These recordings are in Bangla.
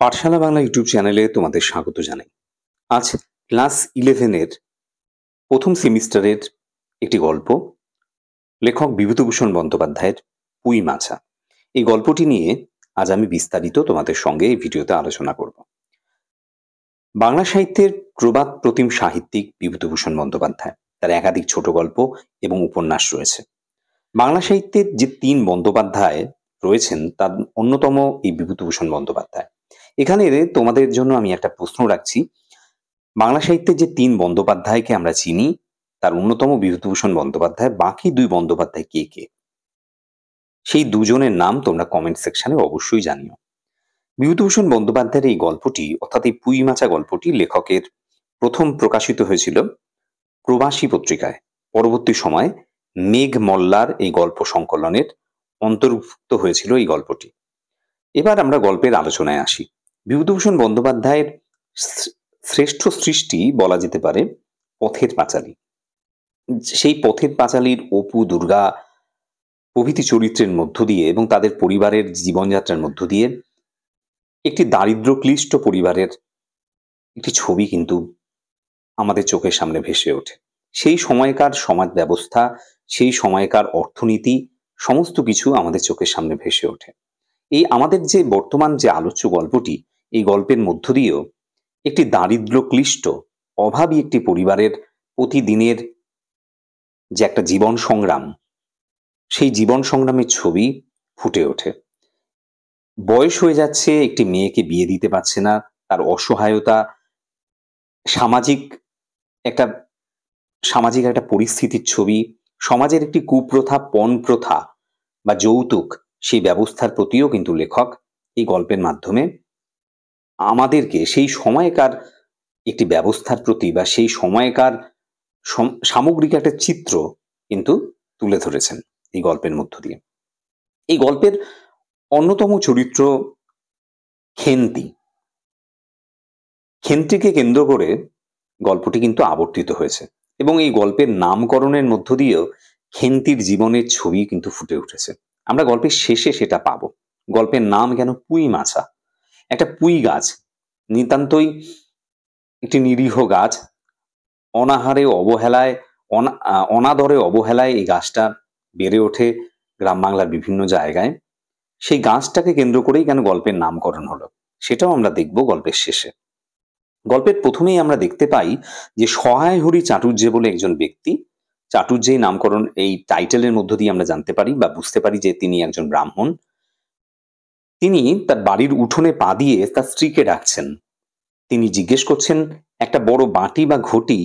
পাঠশালা বাংলা ইউটিউব চ্যানেলে তোমাদের স্বাগত জানাই। আজ ক্লাস 11 এর প্রথম সেমিস্টারের একটি গল্প, লেখক বিভূতিভূষণ বন্দ্যোপাধ্যায়ের পুঁই মাছা। এই গল্পটি নিয়ে আজ আমি বিস্তারিত তোমাদের সঙ্গে এই ভিডিওতে আলোচনা করব। বাংলা সাহিত্যের প্রবাদ প্রতিম সাহিত্যিক বিভূতিভূষণ বন্দ্যোপাধ্যায়, তার একাধিক ছোট গল্প এবং উপন্যাস রয়েছে। বাংলা সাহিত্যের যে 3 বন্দ্যোপাধ্যায় রয়েছেন তার অন্যতম এই বিভূতিভূষণ বন্দ্যোপাধ্যায়। এখানে তোমাদের জন্য আমি একটা প্রশ্ন রাখছি, বাংলা সাহিত্যের যে 3 বন্দ্যোপাধ্যায়কে আমরা চিনি তার অন্যতম বিভূতিভূষণ বন্দ্যোপাধ্যায়, বাকি 2 বন্দ্যোপাধ্যায় কে কে? সেই দুজনের নাম তোমরা কমেন্ট সেকশনে অবশ্যই জানিও। বিভূতিভূষণ বন্দ্যোপাধ্যায়ের এই গল্পটি অর্থাৎ এই পুঁই মাছা গল্পটি লেখকের প্রথম প্রকাশিত হয়েছিল প্রবাসী পত্রিকায়। পরবর্তী সময়ে মেঘ মল্লার এই গল্প সংকলনের অন্তর্ভুক্ত হয়েছিল এই গল্পটি। এবার আমরা গল্পের আলোচনায় আসি। বিভূতিভূষণ বন্দ্যোপাধ্যায়ের শ্রেষ্ঠ সৃষ্টি বলা যেতে পারে পথের পাঁচালী। সেই পথের পাঁচালীর অপু, দুর্গা প্রভৃতি চরিত্রের মধ্য দিয়ে এবং তাদের পরিবারের জীবনযাত্রার মধ্য দিয়ে একটি দারিদ্র ক্লিষ্ট পরিবারের একটি ছবি কিন্তু আমাদের চোখের সামনে ভেসে ওঠে। সেই সময়কার সমাজ ব্যবস্থা, সেই সময়কার অর্থনীতি, সমস্ত কিছু আমাদের চোখের সামনে ভেসে ওঠে। এই আমাদের যে বর্তমান যে আলোচ্য গল্পটি, এই গল্পের মধ্য দিয়েও একটি দারিদ্র ক্লিষ্ট অভাবী একটি পরিবারের প্রতিদিনের যে একটা জীবন সংগ্রাম, সেই জীবন সংগ্রামের ছবি ফুটে ওঠে। বয়স হয়ে যাচ্ছে, একটি মেয়েকে বিয়ে দিতে পারছে না, তার অসহায়তা, সামাজিক একটা পরিস্থিতির ছবি, সমাজের একটি কুপ্রথা, পণ প্রথা বা যৌতুক, সেই ব্যবস্থার প্রতিও কিন্তু লেখক এই গল্পের মাধ্যমে আমাদেরকে সেই সময়কার একটি ব্যবস্থার প্রতি বা সেই সময়কার সামগ্রিক একটা চিত্র কিন্তু তুলে ধরেছেন এই গল্পের মধ্য দিয়ে। এই গল্পের অন্যতম চরিত্র খেন্তিকে কেন্দ্র করে গল্পটি কিন্তু আবর্তিত হয়েছে এবং এই গল্পের নামকরণের মধ্য দিয়েও খেন্তির জীবনের ছবি কিন্তু ফুটে উঠেছে। আমরা গল্পের শেষে সেটা পাবো। গল্পের নাম কেন? পুঁই মাছা। একটা পুঁই গাছ, নিতান্তই একটি নিরীহ গাছ, অনাদরে অবহেলায় এই গাছটা বেড়ে ওঠে গ্রাম বাংলার বিভিন্ন জায়গায়। সেই গাছটাকে কেন্দ্র করেই কেন গল্পের নামকরণ হলো, সেটাও আমরা দেখব গল্পের শেষে। গল্পের প্রথমেই আমরা দেখতে পাই যে সহায় হরি চাটুর্যে বলে একজন ব্যক্তি, চাটুর্যেই নামকরণ এই টাইটেলের মধ্য দিয়ে আমরা জানতে পারি বা বুঝতে পারি যে তিনি একজন ব্রাহ্মণ। তিনি তার বাড়ির উঠোনে পা দিয়ে তার স্ত্রীকে ডাকছেন। তিনি জিজ্ঞেস করছেন একটা বড় বাটি বা ঘটি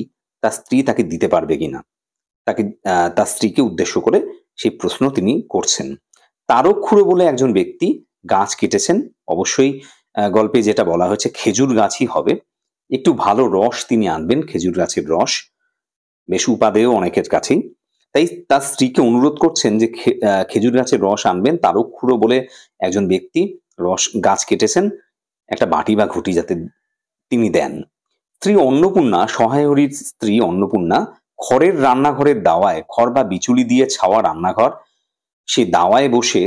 তার স্ত্রী তাকে দিতে পারবে কিনা। তার স্ত্রীকে উদ্দেশ্য করে সেই প্রশ্ন তিনি করছেন। তারকখুড়ো বলে একজন ব্যক্তি গাছ কেটেছেন, অবশ্যই গল্পে যেটা বলা হয়েছে খেজুর গাছই হবে। একটু ভালো রস তিনি আনবেন, খেজুর গাছের রস বেশ উপাদেয় অনেকের কাছেই। তাই তার স্ত্রীকে অনুরোধ করছেন যে খেজুর গাছের রস আনবেন। তারকখুড়ো বলে একজন ব্যক্তি গাছ কেটেছেন, একটা বাটি বা ঘটি যাতে তিনি দেন। স্ত্রী অন্নপূর্ণা, সহায় হরির স্ত্রী অন্নপূর্ণা খড়ের রান্নাঘরের দাওয়ায়, খড় বা বিচুলি দিয়ে ছাওয়া রান্নাঘর, সেই দাওয়ায় বসে,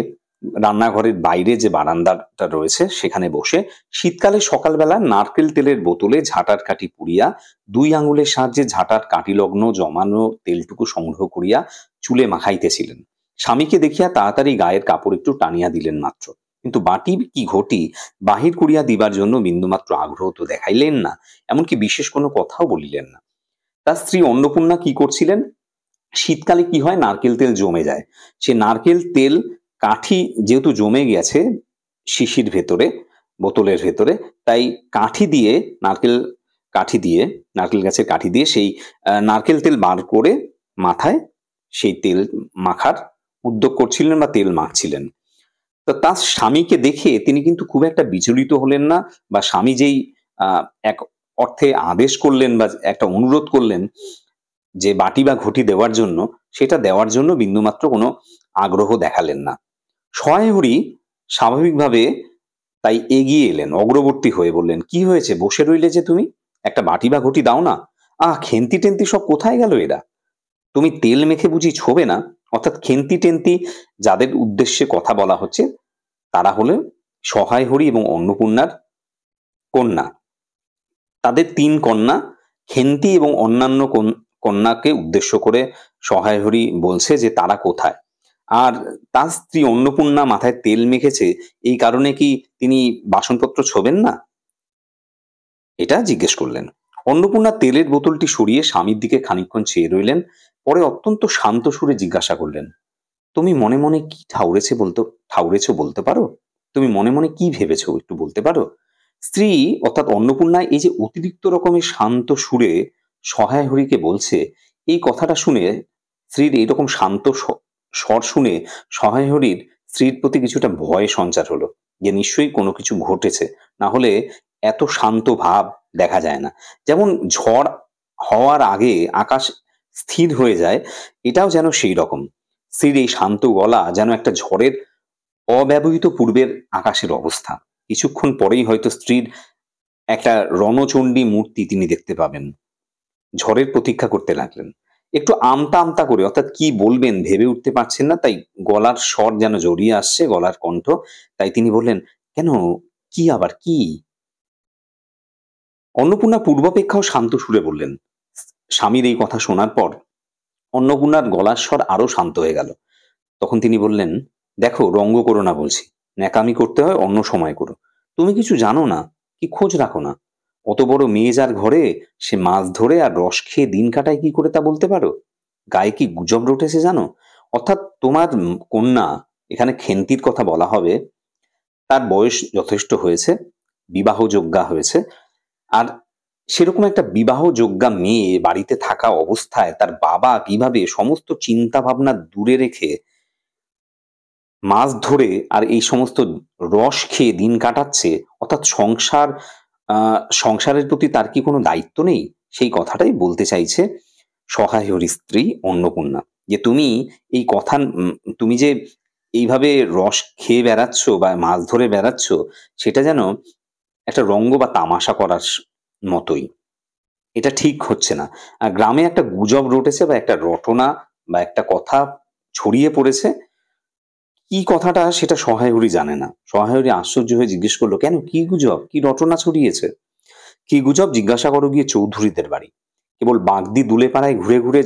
রান্নাঘরের বাইরে যে বারান্দাটা রয়েছে সেখানে বসে শীতকালে সকালবেলা নারকেল তেলের বোতলে ঝাঁটার কাঠি পুড়িয়া 2 আঙুলের সাহায্যে ঝাঁটার কাঠিলগ্ন জমানো তেলটুকু সংগ্রহ করিয়া চুলে মাখাইতেছিলেন। স্বামীকে দেখিয়া তাড়াতাড়ি গায়ের কাপড় একটু টানিয়া দিলেন মাত্র, কিন্তু বাটি কি ঘটি বাহির করিয়া দিবার জন্য বিন্দুমাত্র আগ্রহ তো দেখাইলেন না, এমনকি বিশেষ কোনো কথাও বলিলেন না। তার স্ত্রী অন্নপূর্ণা কি করছিলেন? শীতকালে কি হয়, নারকেল তেল জমে যায়। সে নারকেল তেল কাঠি যেহেতু জমে গেছে শিশির ভেতরে, বোতলের ভেতরে, তাই নারকেল গাছের কাঠি দিয়ে সেই নারকেল তেল বার করে মাথায় সেই তেল মাখার উদ্যোগ করছিলেন বা তেল মাখছিলেন। তো তার স্বামীকে দেখে তিনি কিন্তু খুব একটা বিচলিত হলেন না, বা স্বামী যেই এক অর্থে আদেশ করলেন বা একটা অনুরোধ করলেন যে বাটি বা ঘটি দেওয়ার জন্য, সেটা দেওয়ার জন্য বিন্দুমাত্র কোনো আগ্রহ দেখালেন না। সহায় হরি স্বাভাবিকভাবে তাই এগিয়ে এলেন, অগ্রবর্তী হয়ে বললেন, কি হয়েছে, বসে রইলে যে তুমি, একটা বাটি বা ঘটি দাও না। খেন্তি টেন্তি সব কোথায় গেল এরা? তুমি তেল মেখে বুঝি ছোবে না? অর্থাৎ খেন্তি টেন্তি যাদের উদ্দেশ্যে কথা বলা হচ্ছে তারা হলো সহায় হরি এবং অন্নপূর্ণার কন্যা, তাদের ৩ কন্যা, খেন্তি এবং অন্যান্য কন্যাকে উদ্দেশ্য করে সহায় হরি বলছে যে তারা কোথায়। আর তার স্ত্রী অন্নপূর্ণা মাথায় তেল মেখেছে, এই কারণে কি তিনি বাসনপত্র ছোবেন না? এটা জিজ্ঞেস করলেন। অন্নপূর্ণা তেলের বোতলটি সরিয়ে স্বামীর দিকে খানিকক্ষণ চেয়ে রইলেন, পরে অত্যন্ত শান্ত সুরে জিজ্ঞাসা করলেন, তুমি মনে মনে কি ঠাউরেছ বলতে পারো? তুমি মনে মনে কি ভেবেছো একটু বলতে পারো? স্ত্রী অর্থাৎ অন্নপূর্ণা এই যে অতিরিক্ত রকমের শান্ত সুরে সহায় হরিকে বলছে, এই কথাটা শুনে স্ত্রীর এইরকম শান্ত স্বর শুনে সহায় হরির স্ত্রীর প্রতি কিছুটা ভয় সঞ্চার হলো, যে নিশ্চয়ই কোনো কিছু ঘটেছে, না হলে এত শান্ত ভাব দেখা যায় না। যেমন ঝড় হওয়ার আগে আকাশ স্থির হয়ে যায়, এটাও যেন সেই রকম। স্ত্রীর এই শান্ত গলা যেন একটা ঝড়ের অব্যবহৃত পূর্বের আকাশের অবস্থা। কিছুক্ষণ পরেই হয়তো স্ত্রীর একটা রণচণ্ডী মূর্তি তিনি দেখতে পাবেন। ঝড়ের প্রতীক্ষা করতে লাগলেন। একটু আমতা আমতা করে, অর্থাৎ কি বলবেন ভেবে উঠতে পারছেন না, তাই গলার স্বর যেন জড়িয়ে আসছে, গলার কণ্ঠ। তাই তিনি বললেন, কেন, কি আবার কি? অন্নপূর্ণা পূর্বাপেক্ষাও শান্ত সুরে বললেন। স্বামীর এই কথা শোনার পর অন্নপূর্ণার গলার স্বর আরো শান্ত হয়ে গেল। তখন তিনি বললেন, দেখো, রঙ্গ করো না বলছি, ন্যাকামি করতে হয় অন্য সময় করো। তুমি কিছু জানো না, কি খোঁজ রাখো না? অত বড় মেয়ে যার ঘরে, সে মাছ ধরে আর রস খেয়ে দিন কাটায় কি করে তা বলতে পারো? গায়ে কি গুজব রটেছে জানো? অর্থাৎ তোমার কন্যা, এখানে খেন্তির কথা বলা হবে, তার বয়স যথেষ্ট হয়েছে, বিবাহযোগ্যা হয়েছে। আর সেরকম একটা বিবাহযোগ্যা মেয়ে বাড়িতে থাকা অবস্থায় তার বাবা কিভাবে সমস্ত চিন্তা ভাবনা দূরে রেখে মাছ ধরে আর এই সমস্ত রস খেয়ে দিন কাটাচ্ছে, অর্থাৎ সংসারের প্রতি তার কি কোনো দায়িত্ব নেই? সেই কথাটাই বলতে চাইছে সহায় হরির স্ত্রী অন্নপূর্ণা, যে তুমি এই কথা তুমি যে এইভাবে রস খেয়ে বেড়াচ্ছ বা মাছ ধরে বেড়াচ্ছ, সেটা যেন একটা রঙ্গ বা তামাশা করার মতোই। এটা ঠিক হচ্ছে না। আর গ্রামে একটা গুজব রটেছে বা একটা রটনা বা একটা কথা ছড়িয়ে পড়েছে। কি কথাটা সেটা সহায় হরি জানে না। সহায় হরি আশ্চর্য হয়ে জিজ্ঞেস করলো, কেন, কি গুজব, কি রটনা ছড়িয়েছে? কি গুজব জিজ্ঞাসা করো গিয়ে চৌধুরীদের বাড়ি। কেবল বাগদি দুলে পাড়ায় ঘুরে ঘুরে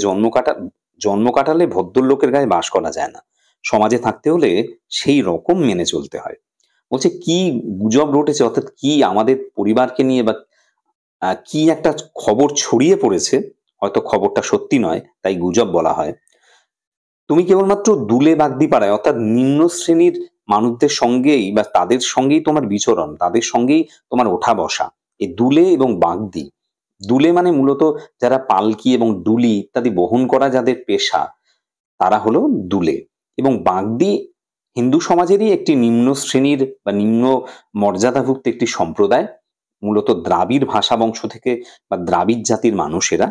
জন্ম কাটালে ভদ্রলোকের গায়ে বাস করা যায় না। সমাজে থাকতে হলে সেই রকম মেনে চলতে হয়। বলছে, কি গুজব রটেছে, অর্থাৎ কি আমাদের পরিবারকে নিয়ে বা কি একটা খবর ছড়িয়ে পড়েছে, হয়তো খবরটা সত্যি নয়, তাই গুজব বলা হয়। তুমি কেবলমাত্র দুলে বাগদি পাড়ায়, অর্থাৎ নিম্ন শ্রেণীর মানুষদের সঙ্গেই বা তাদের সঙ্গেই তোমার বিচরণ, তাদের সঙ্গেই তোমার ওঠা বসা। এই দুলে এবং বাগদি, দুলে মানে মূলত যারা পালকি এবং ডুলি ইত্যাদি বহন করা যাদের পেশা, তারা হলো দুলে। এবং বাগদি হিন্দু সমাজেরই একটি নিম্ন শ্রেণীর বা নিম্ন মর্যাদাভুক্ত একটি সম্প্রদায়, মূলত দ্রাবিড় ভাষা বংশ থেকে বা দ্রাবিড় জাতির মানুষেরা।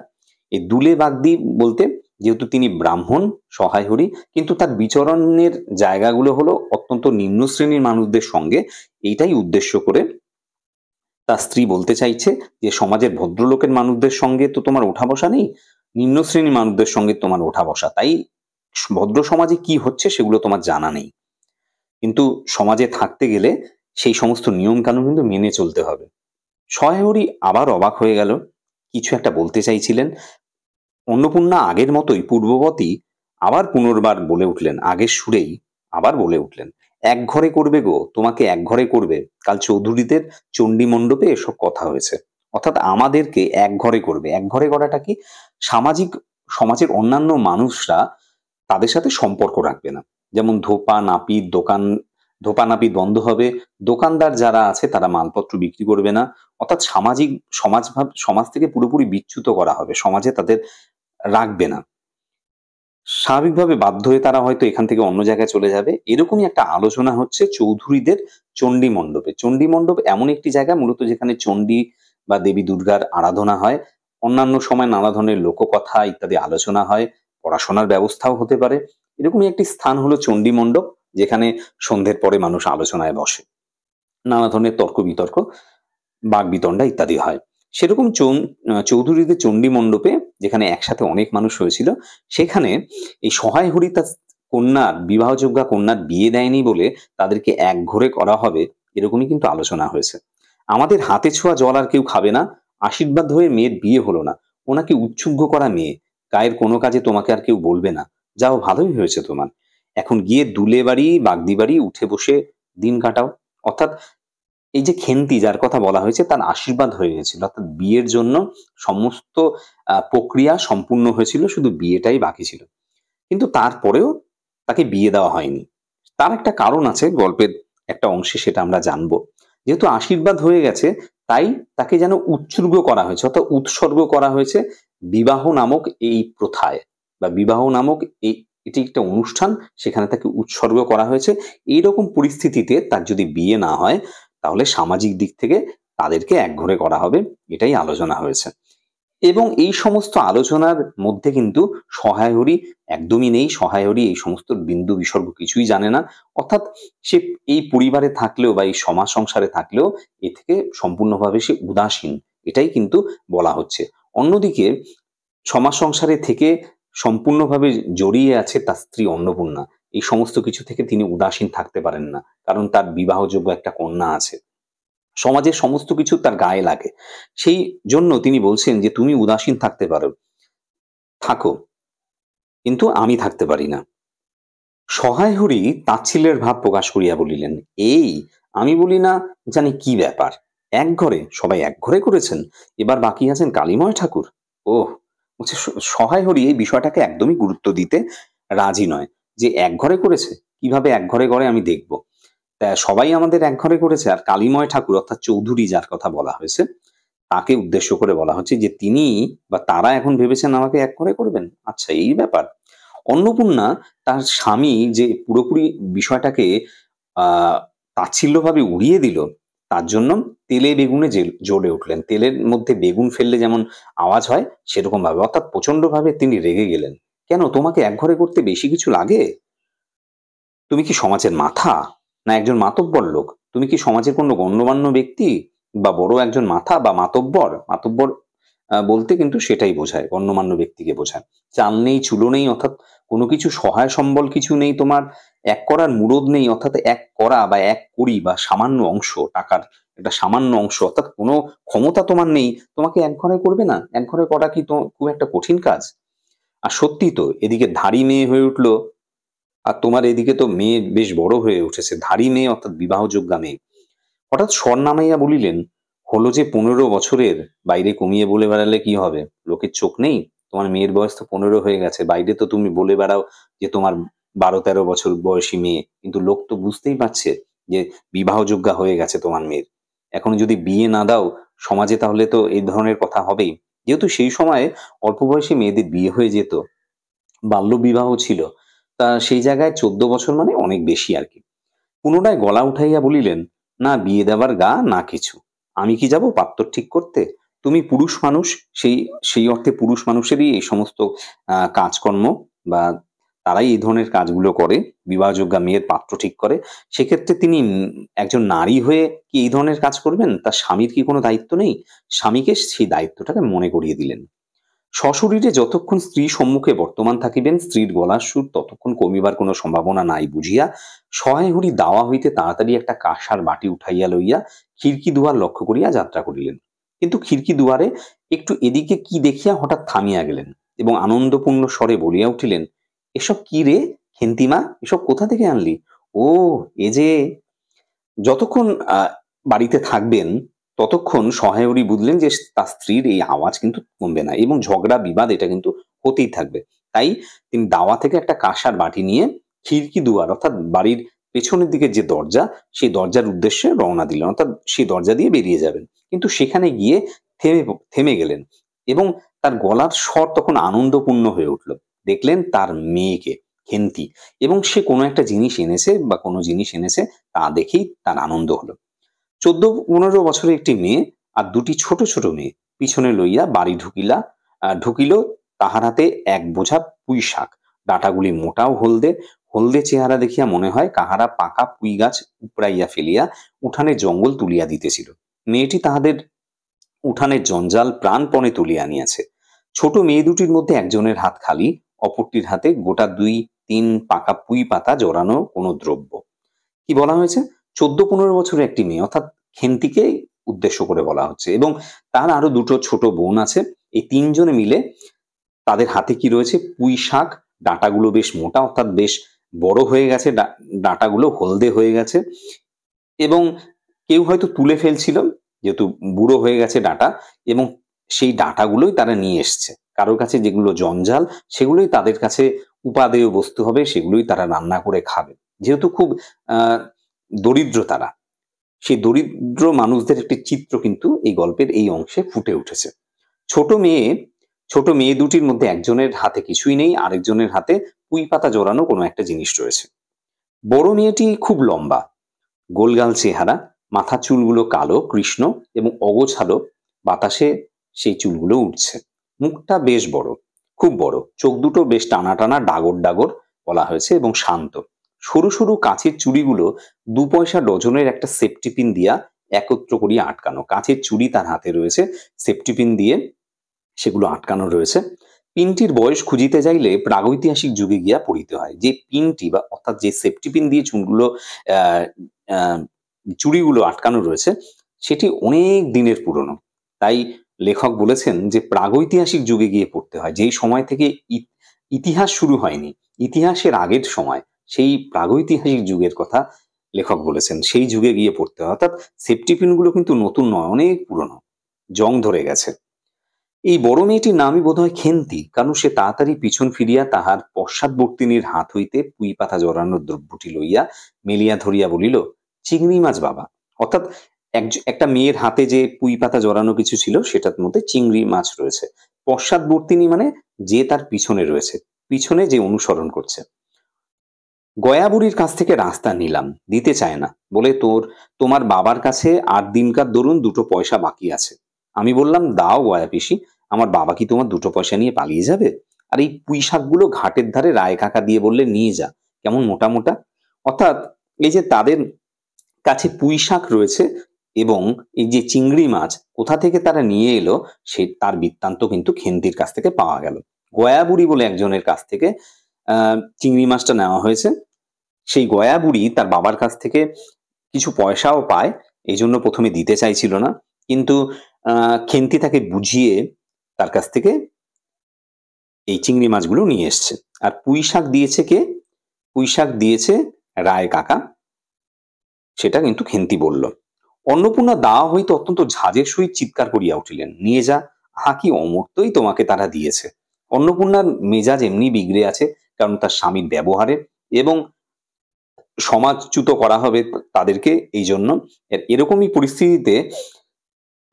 এই দুলে বাগদি বলতে, যেহেতু তিনি ব্রাহ্মণ সহায় হরি, কিন্তু তার বিচরণের জায়গাগুলো হলো অত্যন্ত নিম্ন শ্রেণীর মানুষদের সঙ্গে, এইটাই উদ্দেশ্য করে তার স্ত্রী বলতে চাইছে যে সমাজের ভদ্রলোকের মানুষদের সঙ্গে তো তোমার ওঠা বসা নেই, নিম্ন শ্রেণীর মানুষদের সঙ্গে তোমার ওঠা বসা, তাই ভদ্র সমাজে কি হচ্ছে সেগুলো তোমার জানা নেই। কিন্তু সমাজে থাকতে গেলে সেই সমস্ত নিয়ম কানুন কিন্তু মেনে চলতে হবে। সহায় হরি আবার অবাক হয়ে গেল, কিছু একটা বলতে চাইছিলেন। অন্নপূর্ণা আগের মতোই পূর্ববতী আবার পুনর্বার বলে উঠলেন, আগের সুরেই আবার বলে উঠলেন, এক ঘরে করবে গো, তোমাকে এক ঘরে করবে। কাল চৌধুরীদের চণ্ডী মণ্ডপে এসব কথা হয়েছে। অর্থাৎ আমাদেরকে এক ঘরে করবে। এক ঘরে করাটা কি? সমাজের অন্যান্য মানুষরা তাদের সাথে সম্পর্ক রাখবে না। যেমন ধোপা নাপিত বন্ধ হবে, দোকানদার যারা আছে তারা মালপত্র বিক্রি করবে না। অর্থাৎ সমাজ থেকে পুরোপুরি বিচ্যুত করা হবে, সমাজে তাদের রাখবে না। স্বাভাবিকভাবে বাধ্য হয়ে তারা হয়তো এখান থেকে অন্য জায়গায় চলে যাবে। এরকমই একটা আলোচনা হচ্ছে চৌধুরীদের চণ্ডী মণ্ডপে। চণ্ডী মণ্ডপ এমন একটি জায়গা মূলত যেখানে চণ্ডী বা দেবী দুর্গার আরাধনা হয়। অন্যান্য সময় নানা ধরনের লোককথা ইত্যাদি আলোচনা হয়, পড়াশোনার ব্যবস্থাও হতে পারে। এরকমই একটি স্থান হলো চণ্ডী মণ্ডপ, যেখানে সন্ধ্যের পরে মানুষ আলোচনায় বসে, নানা ধরনের তর্ক বিতর্ক, বাকবিতণ্ডা ইত্যাদি হয়। সেরকম চৌধুরীদের চণ্ডী মণ্ডপে, যেখানে একসাথে অনেক মানুষ হয়েছিল, সেখানে এই সহায় হরি তার বিবাহযোগ্যা কন্যার বিয়ে দেয়নি বলে তাদেরকে এক ঘরে করা হবে, এরকমই কিন্তু আলোচনা হয়েছে। আমাদের হাতে ছোঁয়া জল আর কেউ খাবে না, আশীর্বাদ হয়ে মেয়ের বিয়ে হলো না, ওনাকে উৎসুগ্য করা মেয়ে, গায়ের কোনো কাজে তোমাকে আর কেউ বলবে না, যাও ভালোই হয়েছে তোমার, এখন গিয়ে দুলে বাড়ি বাগদি বাড়ি উঠে বসে দিন কাটাও। অর্থাৎ এই যে খেন্তি যার কথা বলা হয়েছে তার আশীর্বাদ হয়ে গেছিল, অর্থাৎ বিয়ের জন্য সমস্ত প্রক্রিয়া সম্পূর্ণ হয়েছিল, শুধু বিয়েটাই বাকি ছিল। কিন্তু তারপরেও তাকে বিয়ে দেওয়া হয়নি। তার একটা কারণ আছে গল্পের একটা অংশে, সেটা আমরা জানবো। যেহেতু আশীর্বাদ হয়ে গেছে, তাই তাকে যেন উৎসর্গ করা হয়েছে, অর্থাৎ উৎসর্গ করা হয়েছে বিবাহ নামক এই প্রথায়, বা বিবাহ নামক এই, এটি একটা অনুষ্ঠান, সেখানে তাকে উৎসর্গ করা হয়েছে। এইরকম পরিস্থিতিতে তার যদি বিয়ে না হয়, তাহলে সামাজিক দিক থেকে তাদেরকে একঘরে করা হবে, এটাই আলোচনা হয়েছে। এবং এই সমস্ত আলোচনার মধ্যে কিন্তু সহায়হরি একদমই নেই। সহায়হরি এই সমস্ত বিন্দু বিসর্গ কিছুই জানে না। অর্থাৎ সে এই পরিবারে থাকলেও বা এই সমাজ সংসারে থাকলেও এ থেকে সম্পূর্ণভাবে সে উদাসীন, এটাই কিন্তু বলা হচ্ছে। অন্যদিকে সমাজ সংসারে থেকে সম্পূর্ণভাবে জড়িয়ে আছে তার স্ত্রী অন্নপূর্ণা। এই সমস্ত কিছু থেকে তিনি উদাসীন থাকতে পারেন না, কারণ তার বিবাহযোগ্য একটা কন্যা আছে। সমাজের সমস্ত কিছু তার গায়ে লাগে। সেই জন্য তিনি বলছেন যে তুমি উদাসীন থাকতে পারো, থাকো, কিন্তু আমি থাকতে পারি না। সহায়হরি তাচ্ছিল্যের ভাব প্রকাশ করিয়া বলিলেন, এই আমি বলি না জানি কি ব্যাপার, এক ঘরে সবাই এক ঘরে করেছেন, এবার বাকি আছেন কালীময় ঠাকুর। ওহ, বলছে সহায়হরি এই বিষয়টাকে একদমই গুরুত্ব দিতে রাজি নয়, যে এক ঘরে করেছে, কিভাবে এক ঘরে করে আমি দেখব। তা সবাই আমাদের এক ঘরে করেছে, আর কালীময় ঠাকুর অর্থাৎ চৌধুরী যার কথা বলা হয়েছে, তাকে উদ্দেশ্য করে বলা হচ্ছে যে তিনি বা তারা এখন ভেবেছেন আমাকে এক ঘরে করবেন। আচ্ছা, এই ব্যাপার। অন্নপূর্ণা তার স্বামী যে পুরোপুরি বিষয়টাকে তাচ্ছিল্যভাবে উড়িয়ে দিল, তার জন্য তেলে বেগুনে জ্বলে উঠলেন। তেলের মধ্যে বেগুন ফেললে যেমন আওয়াজ হয়, সেরকম ভাবে, অর্থাৎ প্রচন্ড ভাবে তিনি রেগে গেলেন। কেন, তোমাকে এক ঘরে করতে বেশি কিছু লাগে? তুমি কি সমাজের মাথা, না একজন মাতব্বর লোক? তুমি কি সমাজের কোনো গণ্যমান্য ব্যক্তি, বা বড় একজন মাথা বা মাতব্বর? মাতব্বর বলতে কিন্তু সেটাই বোঝায়, গণ্যমান্য ব্যক্তিকে বোঝায়। চাল নেই, চুলো নেই, অর্থাৎ কোনো কিছু সহায় সম্বল কিছু নেই তোমার, এক করার মুরদ নেই, অর্থাৎ এক করা বা এক করি বা সামান্য অংশ টাকার একটা সামান্য অংশ, অর্থাৎ কোনো ক্ষমতা তোমার নেই, তোমাকে এক ঘরে করবে না? এক ঘরে করা কি তো খুব একটা কঠিন কাজ? আর সত্যি তো, এদিকে ধাড়ি মেয়ে হয়ে উঠলো, আর তোমার এদিকে তো মেয়ে বেশ বড় হয়ে উঠেছে, ধাড়ি মেয়ে অর্থাৎ বিবাহযোগ্যা মেয়ে। হঠাৎ স্বর নামাইয়া বলিলেন, হলো যে 15 বছরের, বাইরে কমিয়ে বলে বেড়ালে কি হবে? লোকের চোখ নেই? তোমার মেয়ের বয়স তো 15 হয়ে গেছে, বাইরে তো তুমি বলে বেড়াও যে তোমার 12-13 বছর বয়সী মেয়ে, কিন্তু লোক তো বুঝতেই পারছে যে বিবাহযোগ্যা হয়ে গেছে তোমার মেয়ের। এখন যদি বিয়ে না দাও সমাজে, তাহলে তো এই ধরনের কথা হবেই। যেহেতু সেই সময়ে অল্প বয়সী মেয়েদের বিয়ে হয়ে যেত, বাল্যবিবাহ ছিল, তা সেই জায়গায় 14 বছর মানে অনেক বেশি আর কি। পুনরায় গলা উঠাইয়া বলিলেন, না বিয়ে দেবার গা না কিছু, আমি কি যাব পাত্র ঠিক করতে? তুমি পুরুষ মানুষ, সেই সেই অর্থে পুরুষ মানুষেরই এই সমস্ত কাজকর্ম, বা তারাই এই ধরনের কাজগুলো করে, বিবাহযোগ্যা মেয়ের পাত্র ঠিক করে। সেক্ষেত্রে তিনি একজন নারী হয়ে কি এই ধরনের কাজ করবেন? তার স্বামীর কি কোনো দায়িত্ব নেই? স্বামীকে সেই দায়িত্বটাকে মনে করিয়ে দিলেন। সশরীরে যতক্ষণ স্ত্রী সম্মুখে বর্তমান থাকিবেন, স্ত্রীর গলার সুর ততক্ষণ কমিবার কোনো সম্ভাবনা নাই বুঝিয়া সহায়হরি দাওয়া হইতে তাড়াতাড়ি একটা কাঁসার বাটি উঠাইয়া লইয়া খিড়কি দুয়ার লক্ষ্য করিয়া যাত্রা করিলেন। কিন্তু খিড়কি দুয়ারে একটু এদিকে কি দেখিয়া হঠাৎ থামিয়া গেলেন, এবং আনন্দপূর্ণ স্বরে বলিয়া উঠিলেন, এসব কি রে খেন্তিমা, এসব কোথা থেকে আনলি? ও, এ যে। যতক্ষণ বাড়িতে থাকবেন ততক্ষণ সহায়রী বুঝলেন যে তার স্ত্রীর এই আওয়াজ কিন্তু কমবে না, এবং ঝগড়া বিবাদ এটা কিন্তু হতেই থাকবে। তাই তিনি দাওয়া থেকে একটা কাঁসার বাটি নিয়ে খিড়কি দুয়ার, অর্থাৎ বাড়ির পেছনের দিকে যে দরজা, সেই দরজার উদ্দেশ্যে রওনা দিলেন, অর্থাৎ সেই দরজা দিয়ে বেরিয়ে যাবেন। কিন্তু সেখানে গিয়ে থেমে থেমে গেলেন, এবং তার গলার স্বর তখন আনন্দপূর্ণ হয়ে উঠল। দেখলেন তার মেয়েকে, খেন্তি, এবং সে কোনো একটা জিনিস এনেছে বা কোনো জিনিস এনেছে, তা দেখেই তার আনন্দ হলো। 14-15 বছরের একটি মেয়ে আর দুটি ছোট ছোট মেয়ে পিছনে লইয়া বাড়ি ঢুকিল। তাহার হাতে এক বোঝা পুঁই শাক, ডাঁটাগুলি মোটা ও হলদে। হলদে চেহারা দেখিয়া মনে হয় কাহারা পাকা পুঁই গাছ উপড়াইয়া ফেলিয়া উঠানে জঙ্গল তুলিয়া দিতেছিল। মেয়েটি তাহাদের উঠানের জঞ্জাল প্রাণপণে তুলিয়া আনিয়াছে। ছোট মেয়ে দুটির মধ্যে একজনের হাত খালি, অপরটির হাতে গোটা 2-3 পাকা পুঁই পাতা জড়ানো কোনো দ্রব্য। কি বলা হয়েছে? 14-15 বছরের একটি মেয়ে, অর্থাৎ খেন্তিকে উদ্দেশ্য করে বলা হচ্ছে। এবং তার আরো দুটো ছোট বোন আছে। এই তিনজনে মিলে তাদের হাতে কি রয়েছে, পুঁই শাক, ডাঁটাগুলো বেশ মোটা, অর্থাৎ বেশ বড় হয়ে গেছে, ডাঁটাগুলো হলদে হয়ে গেছে, এবং কেউ হয়তো তুলে ফেলছিল যেহেতু বুড়ো হয়ে গেছে ডাঁটা, এবং সেই ডাঁটাগুলোই তারা নিয়ে এসছে। কারোর কাছে যেগুলো জঞ্জাল সেগুলোই তাদের কাছে উপাদেয় বস্তু হবে, সেগুলোই তারা রান্না করে খাবে। যেহেতু খুব আহ দরিদ্র তারা, সেই দরিদ্র মানুষদের একটি চিত্র কিন্তু এই গল্পের এই অংশে ফুটে উঠেছে। ছোট মেয়ে ছোট মেয়ে দুটির মধ্যে একজনের হাতে কিছুই নেই, আরেকজনের হাতে পুঁই পাতা জড়ানো কোনো একটা জিনিস রয়েছে। বড় মেয়েটি খুব লম্বা, গোলগাল চেহারা, মাথার চুলগুলো কালো কৃষ্ণ এবং অগোছালো, বাতাসে সেই চুলগুলো উঠছে। মুখটা বেশ বড়, খুব বড়, চোখ দুটো বেশ টানা টানা ডাগর ডাগর বলা হয়েছে এবং শান্ত। সরু সরু কাঁচের চুড়িগুলো 2 পয়সা ডজনের একটা সেফটি পিন দিয়া একত্র করিয়া আটকানো। কাঁচের চুড়ি তার হাতে রয়েছে, সেফটি পিন দিয়ে সেগুলো আটকানো রয়েছে। পিনটির বয়স খুঁজিতে যাইলে প্রাগৈতিহাসিক যুগে গিয়া পড়িতে হয়। যে পিনটি বা অর্থাৎ যে সেফটি পিন দিয়ে চুলগুলো আহ আহ চুড়িগুলো আটকানো রয়েছে সেটি অনেক দিনের পুরনো। তাই লেখক বলেছেন যে প্রাগৈতিহাসিক যুগে গিয়ে পড়তে হয়, যেই সময় থেকে ইতিহাস শুরু হয়নি, ইতিহাসের আগের সময়, সেই প্রাগৈতিহাসিক যুগের কথা লেখক বলেছেন, সেই যুগে গিয়ে পড়তে হয়। অর্থাৎ সেফটি পিনগুলো কিন্তু নতুন নয়, অনেক পুরনো, জং ধরে গেছে। এই বড় মেয়েটির নামই বোধহয় খেন্তি, কারণ সে তাড়াতাড়ি পিছন ফিরিয়া তাহার পশ্চাৎবর্তিনীর হাত হইতে পুঁই পাতা জড়ানোর দ্রব্যটি লইয়া মেলিয়া ধরিয়া বলিল, চিংড়ি মাছ বাবা। অর্থাৎ একটা মেয়ের হাতে যে পুঁই পাতা জড়ানো কিছু ছিল সেটার মধ্যে চিংড়ি মাছ রয়েছে। পশ্চাৎবর্তিনী মানে যে তার পিছনে রয়েছে, পিছনে যে অনুসরণ করছে। গয়া বুড়ির কাছ থেকে রাস্তা নিলাম, দিতে চায় না, বলে তোমার বাবার কাছে 8 দিনকার দরুন 2 পয়সা বাকি আছে। আমি বললাম, দাও গয়া পিসি, আমার বাবা কি তোমার 2 পয়সা নিয়ে পালিয়ে যাবে? আর এই পুঁই শাকগুলো ঘাটের ধারে রায় কাকা দিয়ে বললে নিয়ে যা, কেমন মোটা মোটা। অর্থাৎ এই যে তাদের কাছে পুঁই শাক রয়েছে এবং এই যে চিংড়ি মাছ কোথা থেকে তারা নিয়ে এলো সে তার বৃত্তান্ত কিন্তু খেন্তির কাছ থেকে পাওয়া গেল। গয়া বুড়ি বলে একজনের কাছ থেকে চিংড়ি মাছটা নেওয়া হয়েছে। সেই গয়া বুড়ি তার বাবার কাছ থেকে কিছু পয়সাও পায়, এই জন্য প্রথমে দিতে চাইছিল না, কিন্তু খেন্তি তাকে বুঝিয়ে তার কাছ থেকে এই চিংড়ি মাছগুলো নিয়ে এসছে। আর পুঁই শাক দিয়েছে কে? পুঁই শাক দিয়েছে রায় কাকা, সেটা কিন্তু খেন্তি বলল। অন্নপূর্ণা দাওয়া হইতে অত্যন্ত ঝাঁজের সহিত চিৎকার করিয়া উঠিলেন, নিয়ে যা, আহা কি অমর্ত্যই তোমাকে তারা দিয়েছে। অন্নপূর্ণার মেজাজ এমনি বিগড়ে আছে, কারণ তার স্বামীর ব্যবহারে, এবং সমাজচ্যুত করা হবে তাদেরকে এই জন্য। এরকমই পরিস্থিতিতে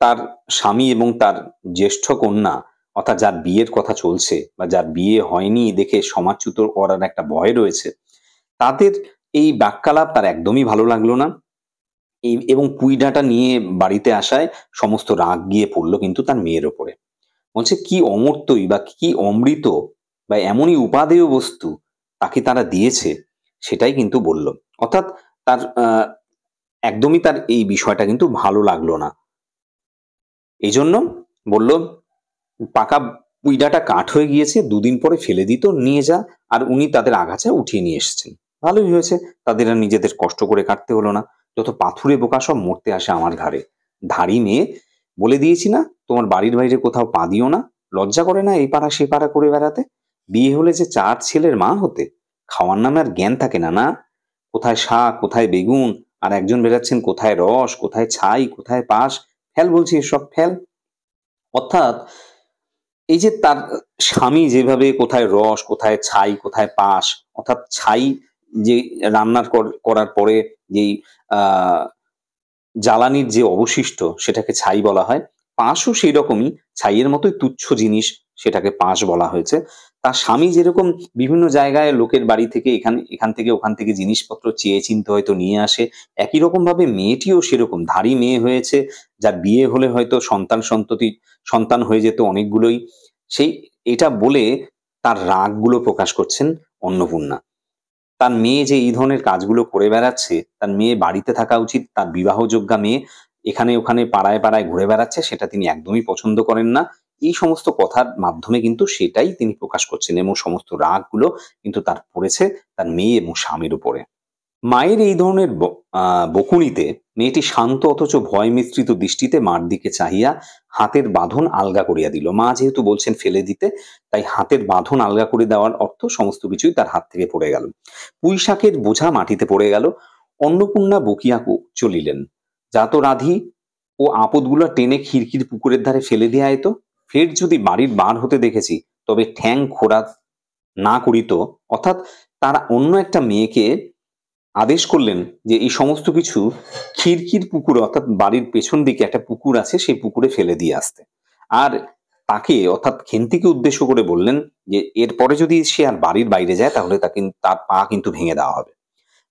তার স্বামী এবং তার জ্যেষ্ঠ কন্যা, অর্থাৎ যার বিয়ের কথা চলছে বা যার বিয়ে হয়নি দেখে সমাজচ্যুত করার একটা ভয় রয়েছে, তাদের এই বাক্যালাপ তার একদমই ভালো লাগলো না। এবং পুঁই ডাঁটা নিয়ে বাড়িতে আসায় সমস্ত রাগ গিয়ে পড়লো কিন্তু তার মেয়ের ওপরে। বলছে কি অমর্ত্যই বা কি অমৃত বা এমনই উপাদেয় বস্তু তাকে তারা দিয়েছে, সেটাই কিন্তু বলল। অর্থাৎ তার একদমই তার এই বিষয়টা কিন্তু ভালো লাগলো না। এই জন্য বলল, পাকা পুঁই ডাঁটা কাঠ হয়ে গিয়েছে, 2 দিন পরে ফেলে দিত, নিয়ে যা। আর উনি তাদের আগাছা উঠিয়ে নিয়ে এসেছেন। ভালোই হয়েছে, তাদের আর নিজেদের কষ্ট করে কাটতে হলো না। যত পাথুরে বোকা সব মরতে আসে আমার ঘাড়ে। ধাড়ি মেয়ে, বলে দিয়েছি না তোমার বাড়ির বাইরে কোথাও পা দিও না। লজ্জা করে না এই পাড়া সে পাড়া করে বেড়াতে? বিয়ে হলে যে 4 ছেলের মা হতে, খাওয়ার নামে আর জ্ঞান থাকে না, না? কোথায় শাক, কোথায় বেগুন, আর একজন বেরাচ্ছেন কোথায় রস, কোথায় ছাই, কোথায় পাশ। ফেল বলছি এসব, ফেল। অর্থাৎ এই যে তার স্বামী যেভাবে কোথায় রস, কোথায় ছাই, কোথায় পাশ, অর্থাৎ ছাই যে রান্নার করার পরে যেই আহ জ্বালানির যে অবশিষ্ট সেটাকে ছাই বলা হয়। পাশও সেই রকমই, ছাইয়ের মতোই তুচ্ছ জিনিস, সেটাকে পাশ বলা হয়েছে। তার স্বামী যেরকম বিভিন্ন জায়গায় লোকের বাড়ি থেকে এখান থেকে ওখান থেকে জিনিসপত্র চেয়ে চিনতে হয়তো নিয়ে আসে, একই রকম ভাবে মেয়েটিও সেরকম ধাড়ি মেয়ে হয়েছে, যার বিয়ে হলে হয়তো সন্তান হয়ে যেত অনেকগুলোই। সেই এটা বলে তার রাগগুলো প্রকাশ করছেন অন্নপূর্ণা। তার মেয়ে যে এই ধরনের কাজগুলো করে বেড়াচ্ছে, তার মেয়ে বাড়িতে থাকা উচিত, তার বিবাহযোগ্যা মেয়ে এখানে ওখানে পাড়ায় পাড়ায় ঘুরে বেড়াচ্ছে, সেটা তিনি একদমই পছন্দ করেন না। এই সমস্ত কথার মাধ্যমে কিন্তু সেটাই তিনি প্রকাশ করছেন, এবং সমস্ত রাগগুলো কিন্তু তার পড়েছে তার মেয়ে এবং স্বামীর উপরে। মায়ের এই ধরনের বকুনিতে মেয়েটি শান্ত অথচ ভয় মিশ্রিত দৃষ্টিতে মার দিকে চাহিয়া হাতের বাঁধন আলগা করিয়া দিল। মা যেহেতু বলছেন ফেলে দিতে, তাই হাতের বাঁধন আলগা করে দেওয়ার অর্থ সমস্ত কিছুই তার হাত থেকে পড়ে গেল। পুঁই শাকের বোঝা মাটিতে পড়ে গেল। অন্নপূর্ণা বকিয়া চলিলেন, যা তো রাধি, ও আপদগুলো টেনে খিড়কির পুকুরের ধারে ফেলে দিয়ে আয় তো। ফের যদি বাড়ির বার হতে দেখেছি, তবে ঠ্যাং খোড়া না করিত। অর্থাৎ তারা অন্য একটা মেয়েকে আদেশ করলেন যে এই সমস্ত কিছু খিড়কির পুকুরে, অর্থাৎ বাড়ির পেছন দিকে একটা পুকুর আছে, সেই পুকুরে ফেলে দিয়ে আসতে। আর তাকে, অর্থাৎ খেন্তিকে উদ্দেশ্য করে বললেন যে এরপরে যদি সে আর বাড়ির বাইরে যায়, তাহলে তার পা কিন্তু ভেঙে দেওয়া হবে।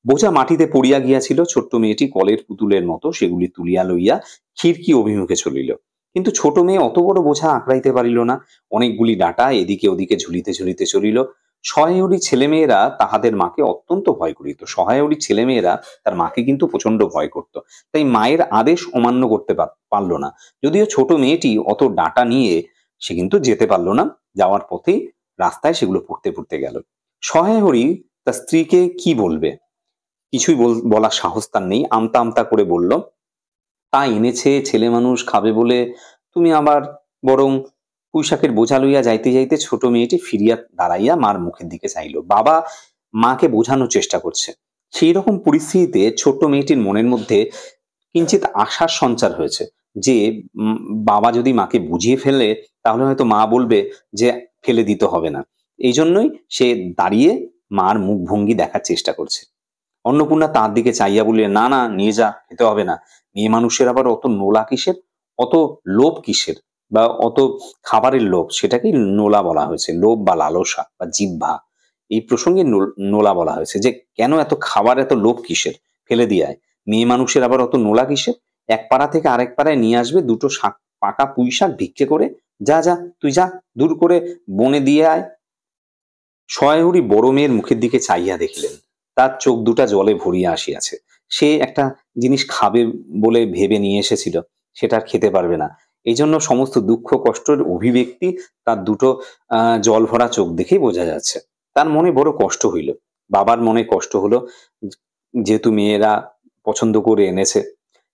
বোঝা মাটিতে পড়িয়া গিয়াছিল। ছোট্ট মেয়েটি কলের পুতুলের মতো সেগুলি তুলিয়া লইয়া খিড়কি অভিমুখে চলিল। কিন্তু ছোট মেয়ে অত বড় বোঝা আঁকড়াইতে পারিল না। অনেকগুলি ডাঁটা এদিকে ওদিকে ঝুলিতে ঝুলিতে চলিল। সহায়রী ছেলেমেয়েরা তাহাদের মাকে অত্যন্ত ভয় করিত। সহায়রী ছেলেমেয়েরা তার মাকে কিন্তু প্রচন্ড ভয় করত, তাই মায়ের আদেশ অমান্য করতে পারল না। যদিও ছোট মেয়েটি অত ডাঁটা নিয়ে সে কিন্তু যেতে পারল না। যাওয়ার পথেই রাস্তায় সেগুলো পড়তে পড়তে গেল। সহায়রী তার স্ত্রীকে কি বলবে, কিছুই বলার সাহস তার নেই। আমতা আমতা করে বলল, তা এনেছে ছেলে মানুষ খাবে বলে, তুমি আবার বরং। পুঁইশাকের বোঝা লইয়া যাইতে যাইতে ছোট মেয়েটি ফিরিয়া দাঁড়াইয়া মার মুখের দিকে চাইল। বাবা মাকে বোঝানোর চেষ্টা করছে। সেই রকম পরিস্থিতিতে ছোট্ট মেয়েটির মনের মধ্যে কিঞ্চিত আশার সঞ্চার হয়েছে যে বাবা যদি মাকে বুঝিয়ে ফেলে, তাহলে হয়তো মা বলবে যে ফেলে দিতে হবে না। এই জন্যই সে দাঁড়িয়ে মার মুখভঙ্গি দেখার চেষ্টা করছে। অন্নপূর্ণা তার দিকে চাইয়া বললেন, না না, নিয়ে যা, খেতে হবে না। মেয়ে মানুষের আবার অত নোলা কিসের, অত লোভ কিসের, বা অত খাবারের লোভ, সেটাকেই নোলা বলা হয়েছে। লোভ বা লালসা বা জিহ্বা, এই প্রসঙ্গে নোলা বলা হয়েছে। যে কেন এত খাবার, এত লোভ কিসের, ফেলে দিয়ে আয়। মেয়ে মানুষের আবার অত নোলা কিসের, এক পাড়া থেকে আরেক পাড়ায় নিয়ে আসবে দুটো পাকা পুঁই শাক ভিক্ষে করে। যা যা, তুই যা, দূর করে বনে দিয়ে আয়। সহায়রী বড় মেয়ের মুখের দিকে চাইয়া দেখিলেন, তার চোখ দুটা জলে ভরিয়া আসিয়াছে। সে একটা জিনিস খাবে বলে ভেবে নিয়ে এসেছিল, সেটা আর খেতে পারবে না। এই জন্য সমস্ত দুঃখ কষ্টের অভিব্যক্তি তার দুটো জল ভরা চোখ দেখেই বোঝা যাচ্ছে। তার মনে বড় কষ্ট হইল। বাবার মনে কষ্ট হলো, যেহেতু মেয়েরা পছন্দ করে এনেছে।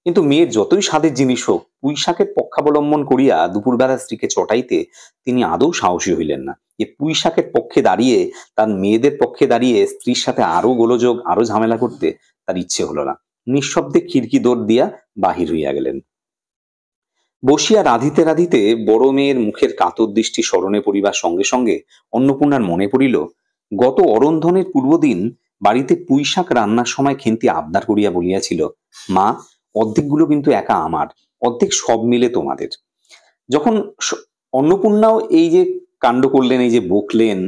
কিন্তু মেয়ের যতই স্বাদের জিনিস হোক, পুঁই শাকের পক্ষাবলম্বন করিয়া দুপুরবেলা স্ত্রীকে চটাইতে তিনি আদৌ সাহসী হইলেন না। যে পুঁই শাকের পক্ষে দাঁড়িয়ে, তার মেয়েদের পক্ষে দাঁড়িয়ে স্ত্রীর সাথে আরো গোলযোগ, আরো ঝামেলা করতে তার ইচ্ছে হলো না। নিঃশব্দে খিড়কি দৌড় দিয়া বাহির হইয়া গেলেন। বসিয়া রাঁধিতে রাঁধিতে বড় মেয়ের মুখের কাতর দৃষ্টি স্মরণে পড়িবার সঙ্গে সঙ্গে অন্নপূর্ণার মনে পড়িল, গত অরন্ধনের পূর্বদিন বাড়িতে পুঁই শাক রান্নার সময় খেন্তি আবদার করিয়া বলিয়াছিল, মা, অর্ধেকগুলো কিন্তু একা আমার, অর্ধেক সব মিলে তোমাদের। যখন অন্নপূর্ণাও এই যে কাণ্ড করলেন, এই যে বকলেন,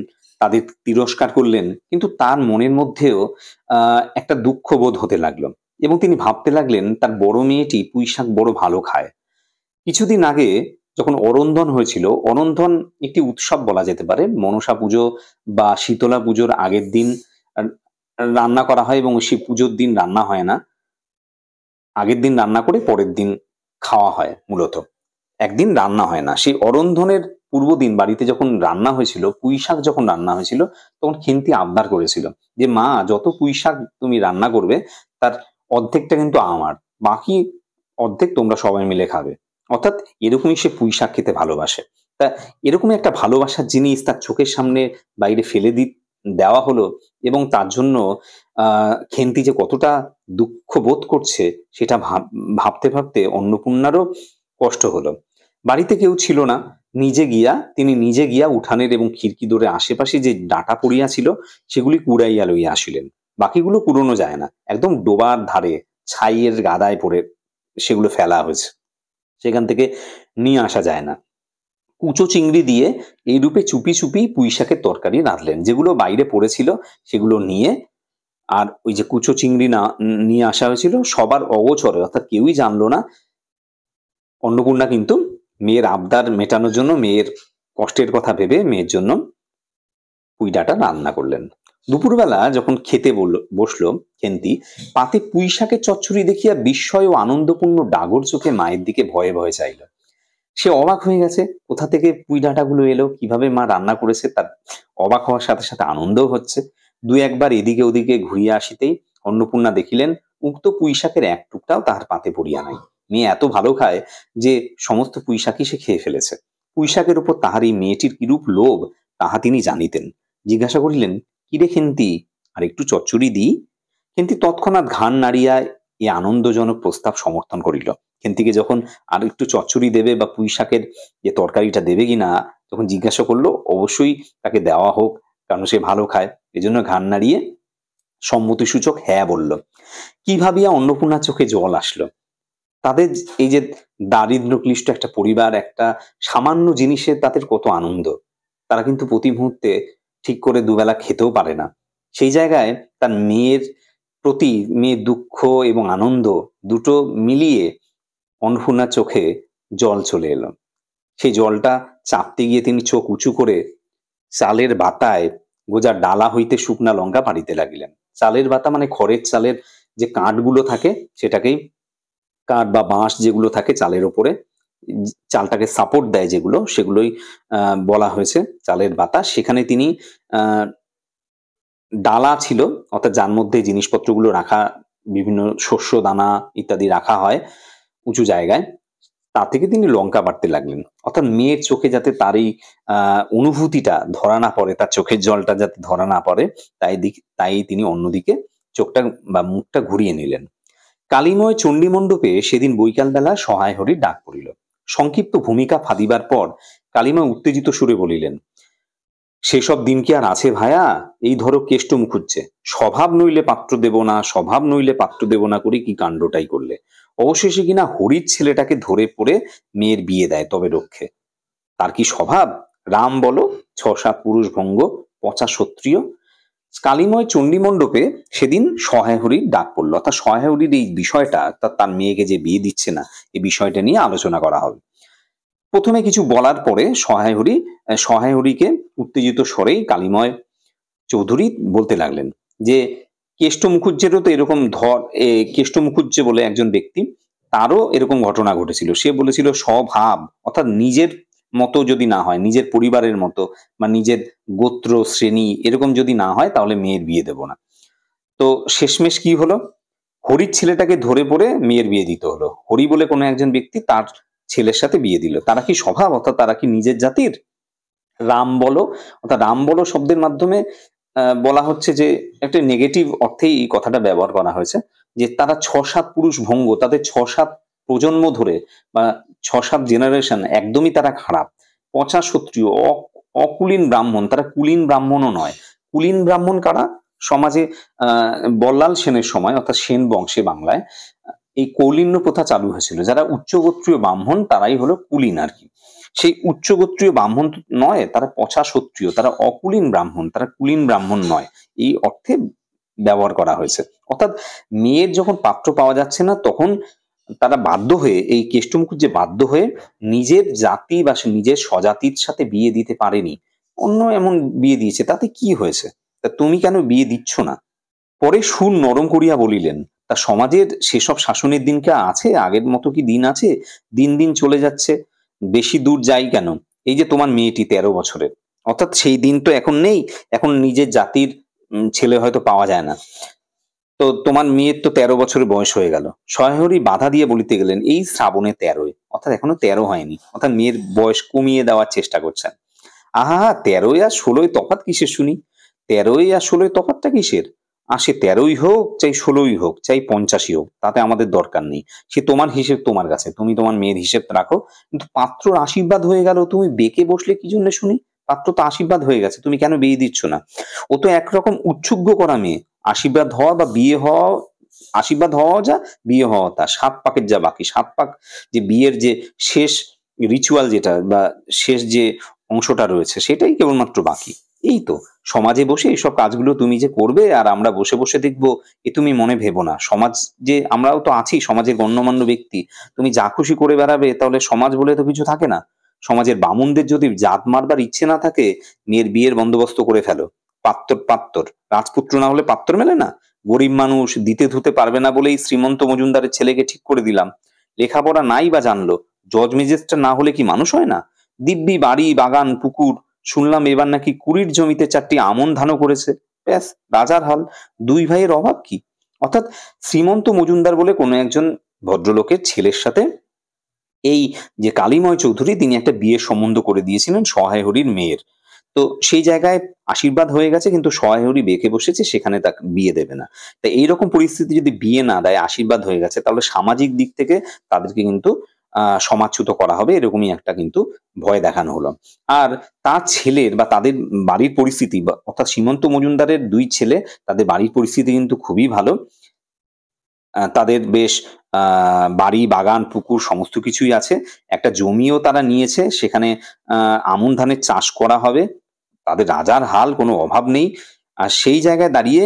তাদের তিরস্কার করলেন, কিন্তু তার মনের মধ্যেও একটা দুঃখ বোধ হতে লাগলো। এবং তিনি ভাবতে লাগলেন, তার বড় মেয়েটি পুঁই শাক বড় ভালো খায়। কিছুদিন আগে যখন অরন্ধন হয়েছিল, অরন্ধন একটি উৎসব বলা যেতে পারে। মনসা পুজো বা শীতলা পুজোর আগের দিন রান্না করা হয়, এবং সেই পুজোর দিন রান্না হয় না। আগের দিন রান্না করে পরের দিন খাওয়া হয়। মূলত একদিন রান্না হয় না। সেই অরন্ধনের পূর্বদিন বাড়িতে যখন রান্না হয়েছিল, পুঁই শাক যখন রান্না হয়েছিল, তখন খেন্তি আবদার করেছিল যে, মা, যত পুঁই শাক তুমি রান্না করবে, তার অর্ধেকটা কিন্তু আমার, বাকি অর্ধেক তোমরা সবাই মিলে খাবে। অর্থাৎ এরকমই সে পুঁই শাক খেতে ভালোবাসে। তা এরকমই একটা ভালোবাসার জিনিস তার চোখের সামনে বাইরে ফেলে দেওয়া হলো, এবং তার জন্য খেন্তি যে কতটা দুঃখ বোধ করছে, সেটা ভাবতে ভাবতে অন্নপূর্ণারও কষ্ট হলো। বাড়িতে কেউ ছিল না। তিনি নিজে গিয়া উঠানের এবং খিড়কি দোরে আশেপাশে যে ডাঁটা পড়িয়া ছিল, সেগুলি কুড়াইয়া লইয়া আসিলেন। বাকিগুলো কুড়োনো যায় না, একদম ডোবার ধারে ছাইয়ের গাদায় পড়ে সেগুলো ফেলা হয়েছে, সেখান থেকে নিয়ে আসা যায় না। কুচো চিংড়ি দিয়ে এই রূপে চুপি চুপি পুঁই শাকের তরকারি রাঁধলেন। যেগুলো বাইরে পড়েছিল সেগুলো নিয়ে, আর ওই যে কুচো চিংড়ি না নিয়ে আসা হয়েছিল, সবার অগোচরে, অর্থাৎ কেউই জানলো না। অন্নপূর্ণা কিন্তু মেয়ের আবদার মেটানোর জন্য, মেয়ের কষ্টের কথা ভেবে মেয়ের জন্য পুঁই ডাঁটা রান্না করলেন। দুপুরবেলা যখন খেতে বসলো খেন্তি, পাতে পুঁই শাকের চচ্চড়ি দেখিয়া বিস্ময় ও আনন্দপূর্ণ ডাগর চোখে মায়ের দিকে ভয়ে ভয়ে চাইল। সে অবাক হয়ে গেছে, কোথা থেকে পুঁই ডাঁটাগুলো এলো, কিভাবে মা রান্না করেছে, তার অবাক হওয়ার সাথে সাথে আনন্দও হচ্ছে। দুই একবার এদিকে ওদিকে ঘুরিয়া আসিতেই অন্নপূর্ণা দেখিলেন উক্ত পুঁইশাকের এক টুকটাও তাহার পাতে পড়িয়া নাই। মেয়ে এত ভালো খায় যে সমস্ত পুঁইশাকই সে খেয়ে ফেলেছে। পুঁইশাকের উপর তাহার এই মেয়েটির কিরূপ লোভ তাহা তিনি জানিতেন। জিজ্ঞাসা করিলেন, কিরে খেন্তি, আর একটু চচ্চড়ি দিই? খেন্তি তৎক্ষণাৎ ঘাড় নাড়িয়া এই আনন্দজনক প্রস্তাব সমর্থন করিল। খেন্তিকে যখন আর একটু চচ্চড়ি দেবে বা পুঁইশাকের যে তরকারিটা দেবে কিনা যখন জিজ্ঞাসা করলো, অবশ্যই তাকে দেওয়া হোক, কারণ সে ভালো খায়। এজন্য ঘাড় নাড়িয়ে সম্মতিসূচক হ্যাঁ বলল। কি ভাবিয়া অন্নপূর্ণার চোখে জল আসলো। তাদের এই যে দারিদ্র ক্লিষ্ট একটা পরিবার, একটা সামান্য জিনিসে তাদের কত আনন্দ। তারা কিন্তু প্রতি মুহূর্তে ঠিক করে দুবেলা খেতেও পারে না। সেই জায়গায় তার মেয়ের প্রতি মেয়ের দুঃখ এবং আনন্দ দুটো মিলিয়ে অন্নপূর্ণার চোখে জল চলে এলো। সেই জলটা চাপতে গিয়ে তিনি চোখ উঁচু করে চালের বাতায় গোজা ডালা হইতে শুকনা লঙ্কা পাড়িতে লাগিলেন। চালের বাতা মানে খড়ের চালের যে কাঠগুলো থাকে, সেটাকেই কাঠ বা বাঁশ যেগুলো থাকে চালের ওপরে চালটাকে সাপোর্ট দেয় যেগুলো, সেগুলোই বলা হয়েছে চালের বাতা। সেখানে তিনি ডালা ছিল, অর্থাৎ যার মধ্যে জিনিসপত্রগুলো রাখা, বিভিন্ন শস্য দানা ইত্যাদি রাখা হয় উঁচু জায়গায়, তা থেকে তিনি লঙ্কা বাড়তে লাগলেন। অর্থাৎ মেয়ের চোখে যাতে তার এই অনুভূতিটা ধরা না পড়ে, তার চোখের জলটা যাতে ধরা না পড়ে, তাই তিনি অন্যদিকে চোখটা বা মুখটা ঘুরিয়ে নিলেন। কালীময় চণ্ডীমণ্ডপে সেদিন বৈকালবেলা সহায় হরির ডাক পড়িল। সংক্ষিপ্ত ভূমিকা ফাঁদিবার পর কালীময় উত্তেজিত সুরে বলিলেন, সেসব দিন কি আর আছে ভায়া? এই ধরো কেষ্ট মুখুজ্জে, স্বভাব নইলে পাত্র দেব না, স্বভাব নইলে পাত্র দেব না করে কি কাণ্ডটাই করলে। অবশেষে কিনা হরির ছেলেটাকে ধরে পড়ে মেয়ের বিয়ে দেয়, তবে রক্ষে। তার কি স্বভাব? রাম বলো, 6-7 পুরুষ ভঙ্গ, পচা ক্ষত্রিয়। কালীময় চণ্ডীমণ্ডপে সেদিন সহায় হরির ডাক পড়ল। অর্থাৎ সহায় হরির এই বিষয়টা, তার মেয়েকে যে বিয়ে দিচ্ছে না, এই বিষয়টা নিয়ে আলোচনা করা হবে। প্রথমে কিছু বলার পরে সহায় হরিকে উত্তেজিত স্বরেই কালীময় চৌধুরী বলতে লাগলেন যে কেষ্ট মুখুজ্জেরও তো এরকম কেষ্ট মুখুজ্জে বলে একজন ব্যক্তি, তারও এরকম ঘটনা ঘটেছিল। সে বলেছিল স্বভাব, অর্থাৎ নিজের মতো যদি না হয়, নিজের পরিবারের মতো বা নিজের গোত্র শ্রেণী এরকম যদি না হয়, তাহলে মেয়ের বিয়ে দেব না। তো শেষমেশ কি হলো? হরির ছেলেটাকে ধরে পড়ে মেয়ের বিয়ে দিতে হলো। হরি বলে কোনো একজন ব্যক্তি তার ছেলের সাথে বিয়ে দিল। তারা কি স্বভাব, অর্থাৎ তারা কি নিজের জাতির? রাম বলো, অর্থাৎ রাম বলো শব্দের মাধ্যমে বলা হচ্ছে যে একটা নেগেটিভ অর্থেই এই কথাটা ব্যবহার করা হয়েছে, যে তারা 6-7 পুরুষ ভঙ্গ, তাদের 6-7 প্রজন্ম ধরে বা 6-7 জেনারেশন একদমই তারা খারাপ, পচা ক্ষত্রিয়, অকুলীন ব্রাহ্মণ। তারা কুলীন ব্রাহ্মণও নয়। কুলীন ব্রাহ্মণ কারা? সমাজে বল্লাল সেনের সময়, অর্থাৎ সেন বংশে বাংলায় এই কৌলিন্য প্রথা চালু হয়েছিল। যারা উচ্চগোত্রীয় ব্রাহ্মণ তারাই হলো কুলীন আর কি। সেই উচ্চগোত্রীয় ব্রাহ্মণ নয়, তারা পচা ক্ষত্রিয়, তারা অকুলীন ব্রাহ্মণ, তারা কুলীন ব্রাহ্মণ নয়, এই অর্থে ব্যবহার করা হয়েছে। অর্থাৎ মেয়ের যখন পাত্র পাওয়া যাচ্ছে না, তখন তারা বাধ্য হয়ে, এই কেষ্টমুখুজ্জে বাধ্য হয়ে নিজের জাতি বা নিজের স্বজাতির সাথে বিয়ে দিতে পারেনি, অন্য এমন বিয়ে দিয়েছে, তাতে কি হয়েছে? তা তুমি কেন বিয়ে দিচ্ছ না? পরে সুর নরম করিয়া বলিলেন, তা সমাজের সেসব শাসনের দিন কি আছে? আগের মতো কি দিন আছে? দিন দিন চলে যাচ্ছে, বেশি দূর যাই কেন? এই যে তোমার মেয়েটি 13 বছরের, অর্থাৎ সেই দিন তো এখন নেই। এখন নিজের জাতির ছেলে হয়তো পাওয়া যায় না। তো তোমার মেয়ের তো 13 বছরের বয়স হয়ে গেল। সহায়হরি বাধা দিয়ে বলিতে গেলেন, এই শ্রাবণে 13, অর্থাৎ এখনো 13 হয়নি, অর্থাৎ মেয়ের বয়স কমিয়ে দেওয়ার চেষ্টা করছেন। আহা, 13 আর 16 তফাৎ কিসের শুনি? 13 আর 16 তফাৎটা কিসের? সে 13 হোক, চাই 16 হোক, চাই 50 হোক, তাতে আমাদের দরকার নেই। সে তোমার হিসেব তোমার কাছে, তুমি তোমার মেয়ের হিসেব রাখো। কিন্তু পাত্রর আশীর্বাদ হয়ে গেল, তুমি বেঁকে বসলে কি জন্য শুনি? পাত্র তো আশীর্বাদ হয়ে গেছে, তুমি কেন বিয়ে দিচ্ছ না? ও তো একরকম উৎসুগ্য করা মেয়ে। আশীর্বাদ হওয়া বা বিয়ে হওয়া, আশীর্বাদ হওয়া যা, বিয়ে হওয়া তা। 7 পাকের যা বাকি, 7 পাক যে বিয়ের যে শেষ রিচুয়াল যেটা বা শেষ যে অংশটা রয়েছে, সেটাই কেবলমাত্র বাকি। এই তো সমাজে বসে এইসব কাজগুলো তুমি যে করবে আর আমরা বসে বসে দেখবো, এ তুমি মনে ভেবো না। সমাজ যে, আমরাও তো আছি সমাজের গণ্যমান্য ব্যক্তি, তুমি যা খুশি করে বেড়াবে, তাহলে সমাজ বলে তো কিছু থাকে না। সমাজের বামুনদের যদি জাত মারবার ইচ্ছে না থাকে, মেয়ের বিয়ের বন্দোবস্ত করে ফেলো। পাত্তর রাজপুত্র না হলে পাত্তর মেলে না। গরিব মানুষ দিতে ধুতে পারবে না বলেই শ্রীমন্ত মজুমদারের ছেলেকে ঠিক করে দিলাম। লেখাপড়া নাই বা জানলো, জজ ম্যাজিস্ট্রেট না হলে কি মানুষ হয় না? দিব্যি বাড়ি, বাগান, পুকুর, শুনলাম এবার নাকি 20 জমিতে 4টি আমন ধানও করেছে। ব্যাস, রাজার হাল। 2 ভাইয়ের অভাব কি? অর্থাৎ শ্রীমন্ত মজুমদার বলে কোনো একজন ভদ্রলোকের ছেলের সাথে এই যে কালীময় চৌধুরী তিনি একটা বিয়ের সম্বন্ধ করে দিয়েছিলেন সহায় হরির মেয়ের। তো সেই জায়গায় আশীর্বাদ হয়ে গেছে, কিন্তু সহায় হরি বেঁকে বসেছে, সেখানে তাকে বিয়ে দেবে না। তা এইরকম পরিস্থিতি যদি বিয়ে না দেয়, আশীর্বাদ হয়ে গেছে, তাহলে সামাজিক দিক থেকে তাদেরকে কিন্তু সমাজচ্যুত করা হবে, এরকমই একটা কিন্তু ভয় দেখানো হলো। আর তার ছেলের বা তাদের বাড়ির পরিস্থিতি অর্থাৎ সীমন্ত মজুমদারের 2 ছেলে, তাদের বাড়ির পরিস্থিতি কিন্তু খুবই ভালো। তাদের বেশ বাড়ি, বাগান, পুকুর সমস্ত কিছুই আছে। একটা জমিও তারা নিয়েছে, সেখানে আমন ধানের চাষ করা হবে। তাদের রাজার হাল, কোনো অভাব নেই। আর সেই জায়গায় দাঁড়িয়ে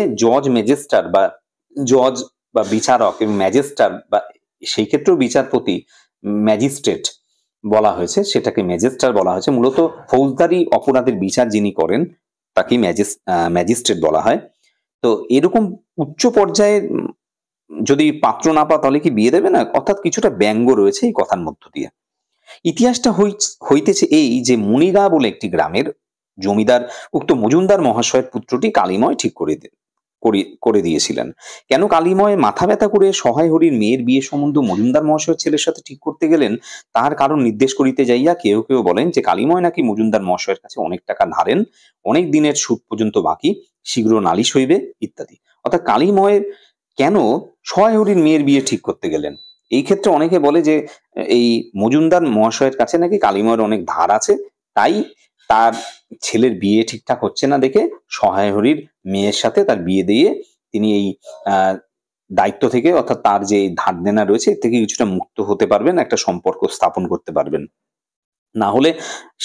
জজ বা বিচারক এবং ম্যাজিস্ট্রার বা সেই ক্ষেত্রেও বিচারপতি, ম্যাজিস্ট্রেট বলা হয়েছে, সেটাকে ম্যাজিস্ট্রার বলা হয়েছে। মূলত ফৌজদারি অপরাধের বিচার যিনি করেন তাকে ম্যাজিস্ট্রেট বলা হয়। তো এরকম উচ্চ পর্যায়ের যদি পাত্র না পাও তাহলে কি বিয়ে দেবে না? অর্থাৎ কিছুটা ব্যঙ্গ রয়েছে এই কথার মধ্য দিয়ে। ইতিহাসটা হইতেছে এই যে মুনিগা বলে একটি গ্রামের জমিদার উক্ত মজুমদার মহাশয়ের পুত্রটি কালীময় ঠিক করে দিয়েছিলেন। কেন কালীময় মাথা ব্যথা করে সহায় হরির মেয়ের বিয়ে সম্বন্ধ মজুমদার মহাশয়ের ছেলের সাথে ঠিক করতে গেলেন, তাহার কারণ নির্দেশ করিতে যাইয়া কেউ কেউ বলেন যে কালীময় নাকি মজুমদার মহাশয়ের কাছে অনেক টাকা ধারেন, অনেক দিনের সুদ পর্যন্ত বাকি, শীঘ্র নালিশ হইবে ইত্যাদি। অর্থাৎ কালীময়ের কেন সহায় হরির মেয়ের বিয়ে ঠিক করতে গেলেন? এই ক্ষেত্রে অনেকে বলে যে এই মজুমদার মহাশয়ের কাছে নাকি কালীময়ের অনেক ধার আছে, তাই তার ছেলের বিয়ে ঠিকঠাক হচ্ছে না দেখে সহায় হরির মেয়ের সাথে তার বিয়ে দিয়ে তিনি এই দায়িত্ব থেকে, অর্থাৎ তার যে ধার দেনা রয়েছে এর থেকে কিছুটা মুক্ত হতে পারবেন, একটা সম্পর্ক স্থাপন করতে পারবেন। না হলে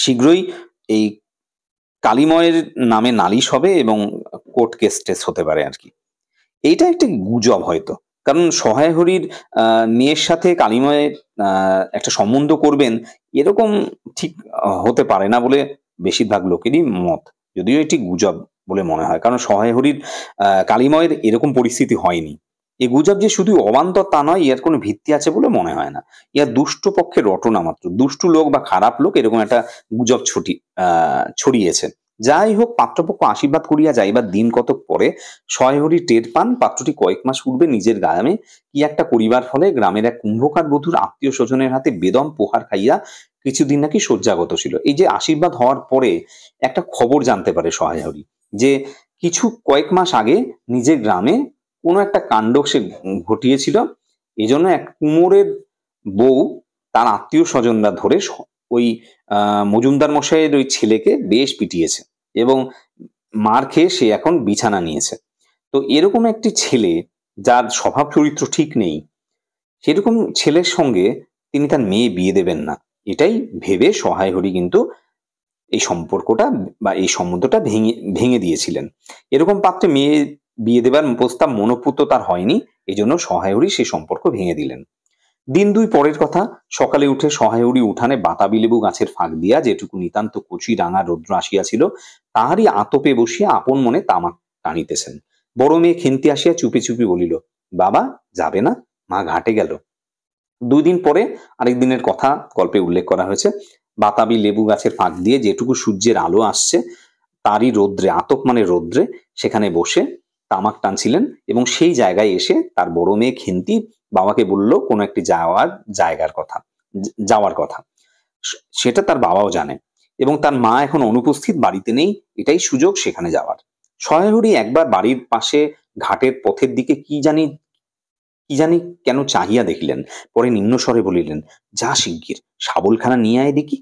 শীঘ্রই এই কালীময়ের নামে নালিশ হবে এবং কোর্ট কেস টেস হতে পারে আর কি। এইটা একটা গুজব হয়তো, কারণ সহায় হরির মেয়ের সাথে কালীময়ের একটা সম্বন্ধ করবেন এরকম ঠিক হতে পারে না বলে বেশিরভাগ লোকেরই মত, যদিও এটি গুজব বলে মনে হয়, কারণ সহায় হরির কালীময়ের এরকম পরিস্থিতি হয়নি। এই গুজব যে শুধু অবান্তর তা নয়, ইয়ার কোনো ভিত্তি আছে বলে মনে হয় না। ইয়া দুষ্ট পক্ষের রটনা মাত্র, দুষ্টু লোক বা খারাপ লোক এরকম একটা গুজব ছড়িয়েছে। যাই হোক, পাত্রপক্ষ আশীর্বাদ করিয়া যাইবার দিন কতক পরে সহায় হরি টের পান পাত্রটি কয়েক মাস পূর্বে নিজের গ্রামে কি একটা করিবার ফলে গ্রামের এক কুম্ভকার বধূর আত্মীয় স্বজনের হাতে বেদম প্রহার খাইয়া কিছুদিন নাকি শয্যাগত ছিল। এই যে আশীর্বাদ হওয়ার পরে একটা খবর জানতে পারে সহায় হরি যে কয়েক মাস আগে নিজের গ্রামে কোনো একটা কাণ্ড সে ঘটিয়েছিল। এই জন্য এক কুমোরের বউ তার আত্মীয় স্বজনরা ধরে ওই মজুমদার মশাইয়ের ওই ছেলেকে বেশ পিটিয়েছে এবং মার খেয়ে সে এখন বিছানা নিয়েছে। তো এরকম একটি ছেলে যার স্বভাব চরিত্র ঠিক নেই, সেরকম ছেলের সঙ্গে তিনি তার মেয়ে বিয়ে দেবেন না, এটাই ভেবে সহায় হরি কিন্তু এই সম্পর্কটা বা এই সম্বন্ধটা ভেঙে দিয়েছিলেন। এরকম পাত্রে মেয়ে বিয়ে দেবার প্রস্তাব মনোপুত তার হয়নি, এই জন্য সহায় হরি সেই সম্পর্ক ভেঙে দিলেন। দিন 2 পরের কথা, সকালে উঠে সহায় হরি উঠানে বাতাবি লেবু গাছের ফাঁক দিয়া যেটুকু নিতান্ত কচি রাঙা রৌদ্র আসিয়াছিল তাহারই আতপে বসিয়া আপন মনে তামাক টানিতেছেন। বড় মেয়ে খেন্তি আসিয়া চুপি চুপি বলিল, বাবা যাবে না? মা ঘাটে গেল। 2 দিন পরে আরেক দিনের কথা গল্পে উল্লেখ করা হয়েছে। বাতাবি লেবু গাছের ফাঁক দিয়ে যেটুকু সূর্যের আলো আসছে তারই রৌদ্রে, আতপ মানে রৌদ্রে, সেখানে বসে তামাক টানছিলেন এবং সেই জায়গায় এসে তার বড় মেয়ে খেন্তি বাবাকে বলল কোনো একটি যাওয়ার কথা। সেটা তার বাবাও জানে এবং তার মা এখন অনুপস্থিত, বাড়িতে নেই, এটাই সুযোগ সেখানে যাওয়ার। সহায় হরি একবার বাড়ির পাশে ঘাটের পথের দিকে কি জানি কেন চাহিয়া দেখিলেন, পরে নিম্নস্বরে বলিলেন, যা শিগগির শাবলখানা নিয়ে আয় দেখি।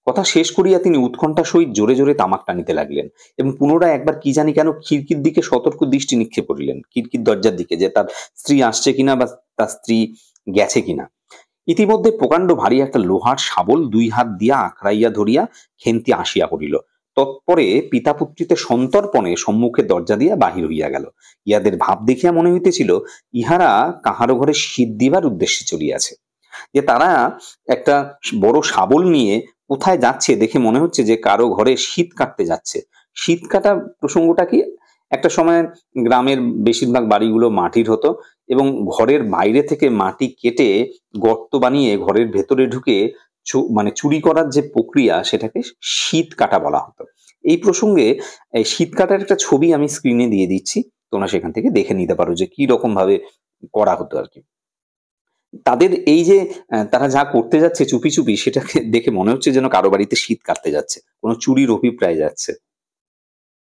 কথা শেষ করিয়া তিনি উৎকণ্ঠার সহিত জোরে জোরে তামাক টানিতে লাগলেন এবং পুনরায় একবার কি জানি কেন খিড়কির দিকে সতর্ক দৃষ্টি নিক্ষেপ করিলেন, খিড়কির দরজার দিকে, যে তার স্ত্রী আসছে কিনা বা তার স্ত্রী গেছে কিনা। ইতিমধ্যে প্রকাণ্ড ভারী একটা লোহার শাবল 2 হাত দিয়া আঁকড়াইয়া ধরিয়া খেন্তি আসিয়া পড়িল। তৎপরে পিতাপুত্রীতে সন্তর্পণে সম্মুখে দরজা দিয়া বাহির হইয়া গেল। ইহাদের ভাব দেখিয়া মনে হইতেছিল ইহারা কাহারো ঘরে শীত দিবার উদ্দেশ্যে চলিয়াছে। যে তারা একটা বড় শাবল নিয়ে কোথায় যাচ্ছে দেখে মনে হচ্ছে যে কারো ঘরে শীত কাটতে যাচ্ছে। শীত কাটা প্রসঙ্গটা কি, একটা সময় গ্রামের বেশিরভাগ বাড়িগুলো মাটির হতো এবং ঘরের বাইরে থেকে মাটি কেটে গর্ত বানিয়ে ঘরের ভেতরে ঢুকে মানে চুরি করার যে প্রক্রিয়া সেটাকে শীত কাটা বলা হতো। এই প্রসঙ্গে শীত কাটার একটা ছবি আমি স্ক্রিনে দিয়ে দিচ্ছি, তোমরা সেখান থেকে দেখে নিতে পারো যে কি রকম ভাবে করা হতো আর কি। তাদের এই যে তারা যা করতে যাচ্ছে চুপি চুপি, সেটাকে দেখে মনে হচ্ছে যেন কারো বাড়িতে শীত কাটতে যাচ্ছে, কোনো চুরির অভিপ্রায় যাচ্ছে।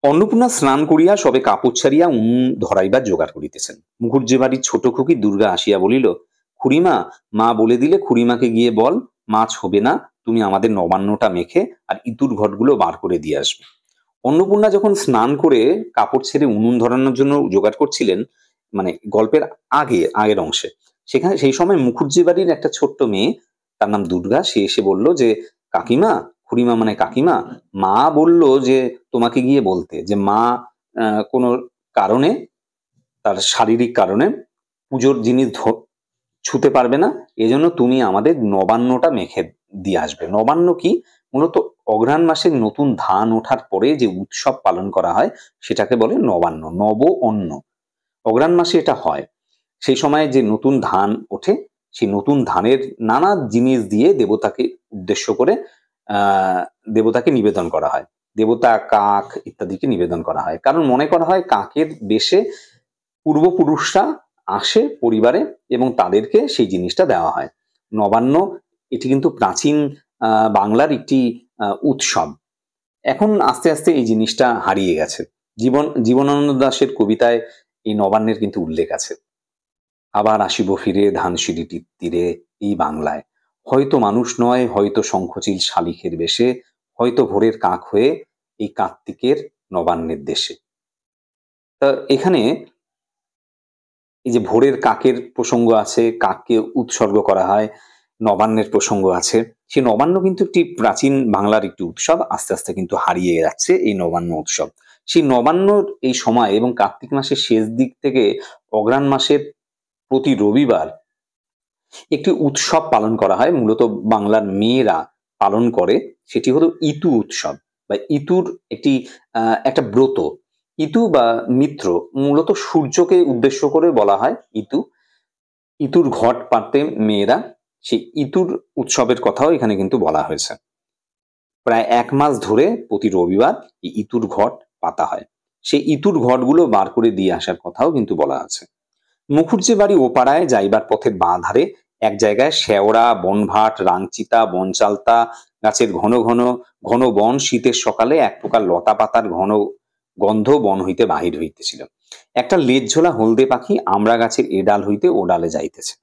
অন্নপূর্ণা স্নান করিয়া সবে কাপড় ছাড়িয়া উনুন ধরাইবার জোগাড় করিতেছেন। মুখুজ্জে বাড়ির ছোট খুকি দুর্গা আসিয়া বলিল, খুড়িমা, মা বলে দিলে খুড়িমাকে গিয়ে বল মাছ হবে না, তুমি আমাদের নবান্নটা মেখে আর ইতুর ঘটগুলো বার করে দিয়ে আসবে। অন্নপূর্ণা যখন স্নান করে কাপড় ছেড়ে উনুন ধরানোর জন্য জোগাড় করছিলেন, মানে গল্পের আগের অংশে, সেই সময় মুখুজ্জে বাড়ির একটা ছোট্ট মেয়ে, তার নাম দুর্গা, সে এসে বলল যে কাকিমা, খুড়িমা মানে কাকিমা, মা বলল যে তোমাকে গিয়ে বলতে যে মা কোনো কারণে, তার শারীরিক কারণে পুজোর জিনিস ছুতে পারবে না, এজন্য তুমি আমাদের নবান্নটা মেখে দিয়ে আসবে। নবান্ন কি? মূলত অঘ্রাণ মাসের নতুন ধান ওঠার পরে যে উৎসব পালন করা হয় সেটাকে বলে নবান্ন, নব অন্ন। অঘ্রাণ মাসে এটা হয়। সেই সময় যে নতুন ধান ওঠে, সেই নতুন ধানের নানা জিনিস দিয়ে দেবতাকে উদ্দেশ্য করে দেবতাকে নিবেদন করা হয়। দেবতা, কাক ইত্যাদিকে নিবেদন করা হয়, কারণ মনে করা হয় কাকের বেশে পূর্বপুরুষরা আসে পরিবারে এবং তাদেরকে সেই জিনিসটা দেওয়া হয়। নবান্ন এটি কিন্তু প্রাচীন বাংলার একটি উৎসব। এখন আস্তে আস্তে এই জিনিসটা হারিয়ে গেছে। জীবনানন্দ দাশের কবিতায় এই নবান্নের কিন্তু উল্লেখ আছে। আবার আসিব ফিরে ধানসিঁড়িটির তীরে এই বাংলায়, হয়তো মানুষ নয়, হয়তো শঙ্খচিল শালিখের বেশে, হয়তো ভোরের কাক হয়ে এই কার্তিকের নবান্নের দেশে। তা এখানে এই যে ভোরের কাকের প্রসঙ্গ আছে, কাককে উৎসর্গ করা হয়, নবান্নের প্রসঙ্গ আছে। সেই নবান্ন কিন্তু একটি প্রাচীন বাংলার একটি উৎসব, আস্তে আস্তে কিন্তু হারিয়ে যাচ্ছে এই নবান্ন উৎসব। সেই নবান্নর এই সময় এবং কার্তিক মাসের শেষ দিক থেকে অঘ্রাণ মাসের প্রতি রবিবার একটি উৎসব পালন করা হয়, মূলত বাংলার মেয়েরা পালন করে। সেটি হলো ইতু উৎসব বা ইতুর একটা ব্রত। ইতু বা মিত্র, মূলত সূর্যকে উদ্দেশ্য করে বলা হয় ইতু। ইতুর ঘট পাড়তে মেয়েরা, সেই ইতুর উৎসবের কথাও এখানে কিন্তু বলা হয়েছে। প্রায় 1 মাস ধরে প্রতি রবিবার এই ইতুর ঘট পাতা হয়। সেই ইতুর ঘটগুলো বার করে দিয়ে আসার কথাও কিন্তু বলা আছে। মুখুজ্জে বাড়ি ও পাড়ায় যাইবার পথের বাঁ ধারে এক জায়গায় শেওড়া, বনভাট, রাংচিতা, বনচালতা গাছের ঘন বন শীতের সকালে এক প্রকার লতা পাতার ঘন গন্ধ বন হইতে বাহির হইতেছিল। একটা লেজঝোলা হলদে পাখি আমড়া গাছের এ ডাল হইতে ও ডালে যাইতেছে।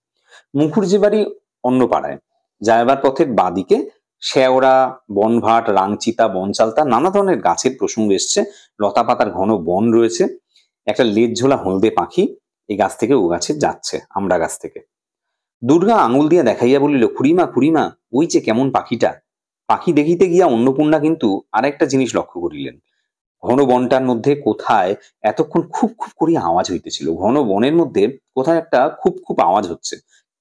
মুখুজ্জে বাড়ি অন্য পাড়ায় যাইবার পথের বাদিকে শেওড়া, বনভাট, রাংচিতা, বনচালতা নানা ধরনের গাছের প্রসঙ্গ এসছে। লতা পাতার ঘন বন রয়েছে। একটা লেজঝোলা হলদে পাখি এই গাছ থেকে ও গাছে যাচ্ছে, আমড়া গাছ থেকে। দুর্গা আঙুল দিয়া দেখাইয়া বলিল, খুড়িমা খুড়িমা, ওই যে কেমন পাখিটা। পাখি দেখিতে গিয়া অন্নপূর্ণা কিন্তু আর একটা জিনিস লক্ষ্য করিলেন। ঘন বনটার মধ্যে কোথায় এতক্ষণ খুব খুব করিয়া আওয়াজ হইতেছিল। ঘন বনের মধ্যে কোথায় একটা খুব খুব আওয়াজ হচ্ছে,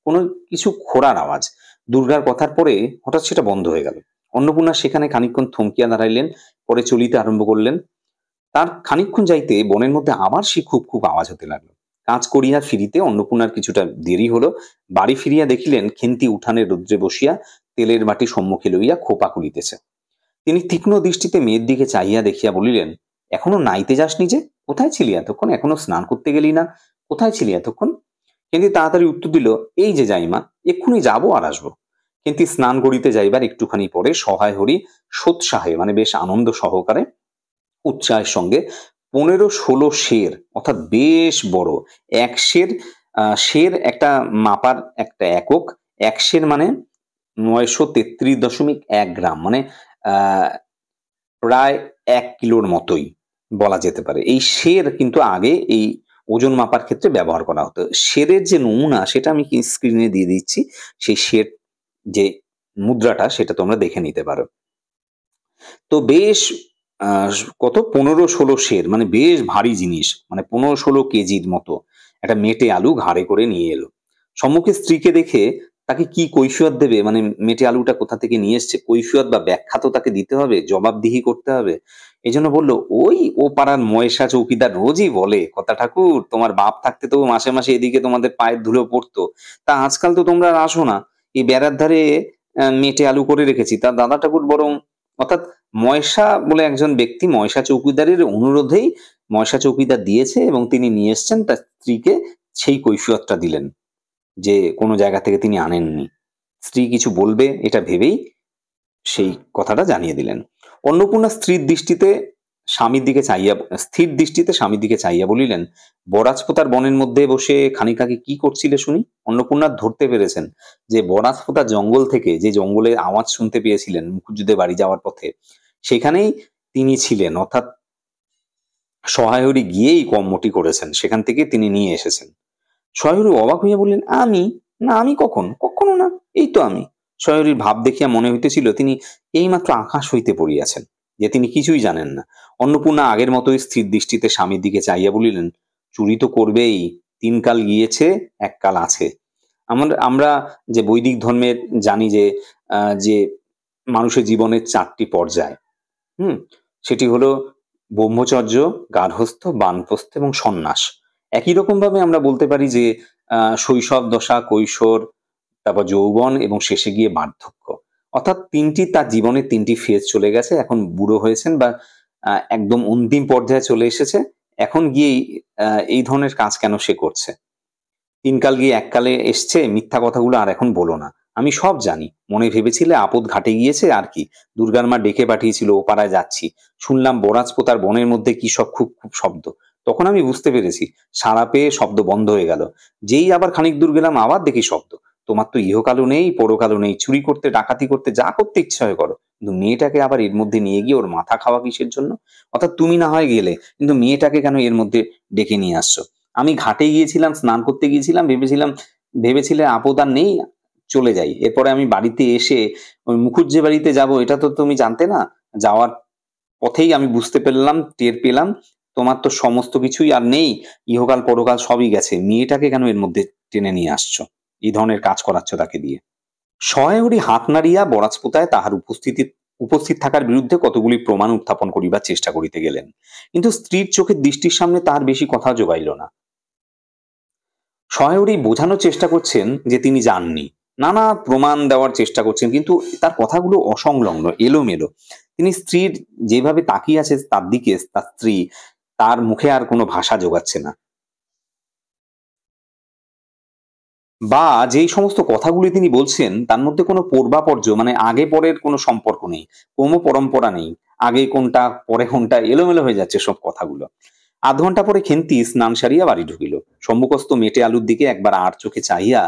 কোনো কিছু খোঁড়ার আওয়াজ। দুর্গার কথার পরে হঠাৎ সেটা বন্ধ হয়ে গেল। অন্নপূর্ণা সেখানে খানিকক্ষণ থমকিয়া দাঁড়াইলেন, পরে চলিতে আরম্ভ করলেন। তার খানিকক্ষণ যাইতে বনের মধ্যে আবার সে খুব খুব আওয়াজ হতে লাগলো। কাজ করিয়া ফিরিতে অন্নপূর্ণার কিছুটা দেরি হলো। বাড়ি ফিরিয়া দেখিলেন খেন্তি উঠানে রৌদ্রে বসিয়া তেলের বাটি সম্মুখে লইয়া খোপা খুলিতেছে। তিনি তীক্ষ্ণ দৃষ্টিতে মেয়ের দিকে চাহিয়া দেখিয়া বলিলেন, এখনো নাইতে যাসনি যে? কোথায় ছিলি এতক্ষণ? এখনো স্নান করতে গেলি না? কোথায় ছিলি এতক্ষণ? খেন্তি তাড়াতাড়ি উত্তর দিল, এই যে যাইমা, এক্ষুনি যাবো আর আসবো। খেন্তি স্নান করিতে যাইবার একটুখানি পরে সহায় হরি সোৎসাহে, মানে বেশ আনন্দ সহকারে উৎসাহের সঙ্গে 15-16 সের, অর্থাৎ বেশ বড় এক সের। সের একটা মাপার একটা একক। এক সের মানে 933.1 গ্রাম, মানে প্রায় 1 কিলোর মতোই বলা যেতে পারে। এই সের কিন্তু আগে এই ওজন মাপার ক্ষেত্রে ব্যবহার করা হতো। সেরের যে নমুনা সেটা আমি স্ক্রিনে দিয়ে দিচ্ছি। সেই সের যে মুদ্রাটা সেটা তোমরা দেখে নিতে পারো। তো বেশ কত 15-16 সের, মানে বেশ ভারী জিনিস, মানে 15-16 কেজির মতো একটা মেটে আলু ঘাড়ে করে নিয়ে এলো। সম্মুখে স্ত্রীকে দেখে তাকে কি কৈফিয়ত দেবে, মানে মেটে আলুটা কোথা থেকে নিয়ে এসছে, কৈফিয়ত বা ব্যাখ্যা তো তাকে দিতে হবে, জবাবদিহি করতে হবে। এই জন্য বললো, ওই ও পাড়ার ময়সা চৌকিদার রোজই বলে, কথা ঠাকুর, তোমার বাপ থাকতে তো মাসে মাসে এদিকে তোমাদের পায়ের ধুলো পড়তো, তা আজকাল তো তোমরা আর আসো না। এই বেড়ার ধারে মেটে আলু করে রেখেছি, তা দাদা ঠাকুর বরং, অর্থাৎ ময়সা বলে একজন ব্যক্তি ময়সা চৌকিদারের অনুরোধেই ময়সা চৌকিদার দিয়েছে এবং তিনি নিয়ে এসছেন তার স্ত্রীকে সেই কৈফিয়তটা দিলেন যে কোনো জায়গা থেকে তিনি আনেননি। স্ত্রী কিছু বলবে এটা ভেবেই সেই কথাটা জানিয়ে দিলেন। অন্নপূর্ণা স্থির দৃষ্টিতে স্বামীর দিকে চাইয়া বলিলেন, বরাজপোতার বনের মধ্যে বসে খানিক আগে কি করছিলে শুনি? অন্নপূর্ণা ধরতে পেরেছেন যে বরাজপোতার জঙ্গল থেকে যে জঙ্গলের আওয়াজ শুনতে পেয়েছিলেন মুখুজ্যেদের বাড়ি যাওয়ার পথে, সেখানেই তিনি ছিলেন, অর্থাৎ সহায়রী গিয়েই কর্মটি করেছেন, সেখান থেকে তিনি নিয়ে এসেছেন। সহায়রী অবাক হইয়া বললেন, আমি? না, আমি কখন? কখনো না, এই তো আমি। সহায়রীর ভাব দেখিয়া মনে হইতেছিল তিনি এইমাত্র আকাশ হইতে পড়িয়াছেন, যে তিনি কিছুই জানেন না। অন্নপূর্ণা আগের মতোই স্থির দৃষ্টিতে স্বামীর দিকে চাইয়া বলিলেন, চুরি তো করবেই, 3 কাল গিয়েছে, 1 কাল আছে। আমরা যে বৈদিক ধর্মের জানি যে মানুষের জীবনের 4টি পর্যায়, হুম, সেটি হলো ব্রহ্মচর্য, গার্হস্থ্য, বানপ্রস্থ এবং সন্ন্যাস। একই রকম ভাবে আমরা বলতে পারি যে শৈশব দশা, কৈশোর, তারপর যৌবন এবং শেষে গিয়ে বার্ধক্য। অর্থাৎ তার জীবনের 3টি ফেজ চলে গেছে, এখন বুড়ো হয়েছেন বা একদম অন্তিম পর্যায়ে চলে এসেছে। এখন গিয়েই এই ধরনের কাজ কেন সে করছে? 3 কাল গিয়ে 1 কালে এসছে, মিথ্যা কথাগুলো আর এখন বলো না। আমি সব জানি। মনে ভেবেছিলে আপদ ঘাটে গিয়েছে, আর কি। দুর্গার মা ডেকে পাঠিয়েছিল ও পাড়ায় যাচ্ছি। শুনলাম বরাজপোতার বনের মধ্যে কি সব খুব খুব শব্দ। তখন আমি বুঝতে পেরেছি, সাড়া পেয়ে শব্দ বন্ধ হয়ে গেল। যেই আবার খানিক দূর গেলাম আবার দেখি শব্দ। তোমার তো ইহকালও নেই, পরকালও নেই, চুরি করতে, ডাকাতি করতে, যা করতে ইচ্ছা হয় করো, কিন্তু মেয়েটাকে আবার এর মধ্যে নিয়ে গিয়ে ওর মাথা খাওয়া কিসের জন্য? অর্থাৎ তুমি না হয় গেলে, কিন্তু মেয়েটাকে কেন এর মধ্যে ডেকে নিয়ে আসছো? আমি ঘাটে গিয়েছিলাম, স্নান করতে গিয়েছিলাম, ভেবেছিলে আপদ আর নেই, চলে যাই। এরপরে আমি বাড়িতে এসে ওই মুখুজ্জে বাড়িতে যাব, এটা তো তুমি জানতে না। যাওয়ার পথেই আমি বুঝতে পেলাম, টের পেলাম, তোমার তো সমস্ত কিছুই আর নেই, ইহকাল পরকাল সবই গেছে। মেয়েটাকে কেন এর মধ্যে টেনে নিয়ে আসছো? এই ধরনের কাজ করাচ্ছ তাকে দিয়ে। সহায়রী হাত নাড়িয়া বরাজপোতায় তাহার উপস্থিত থাকার বিরুদ্ধে কতগুলি প্রমাণ উত্থাপন করিবার চেষ্টা করিতে গেলেন, কিন্তু স্ত্রীর চোখের দৃষ্টির সামনে তাহার বেশি কথা জোগাইল না। সহায়রী বোঝানোর চেষ্টা করছেন যে তিনি যাননি, নানা প্রমাণ দেওয়ার চেষ্টা করছেন, কিন্তু তার কথাগুলো অসংলগ্ন, এলোমেলো। তিনি স্ত্রীর যেভাবে তাকিয়ে আছে তার দিকে, তার স্ত্রী তার মুখে আর কোনো ভাষা জোগাচ্ছে না, বা যেই সমস্ত কথাগুলি তিনি বলছেন তার মধ্যে কোনো পূর্বাপর্য, মানে আগে পরের কোনো সম্পর্ক নেই, কোনো পরম্পরা নেই। আগে কোনটা পরে কোনটা এলোমেলো হয়ে যাচ্ছে সব কথাগুলো। ০.৫ ঘণ্টা পরে খেন্তি স্নান সারিয়া বাড়ি ঢুকিল। সম্মুখস্থ মেটে আলুর দিকে একবার আর চোখে চাহিয়া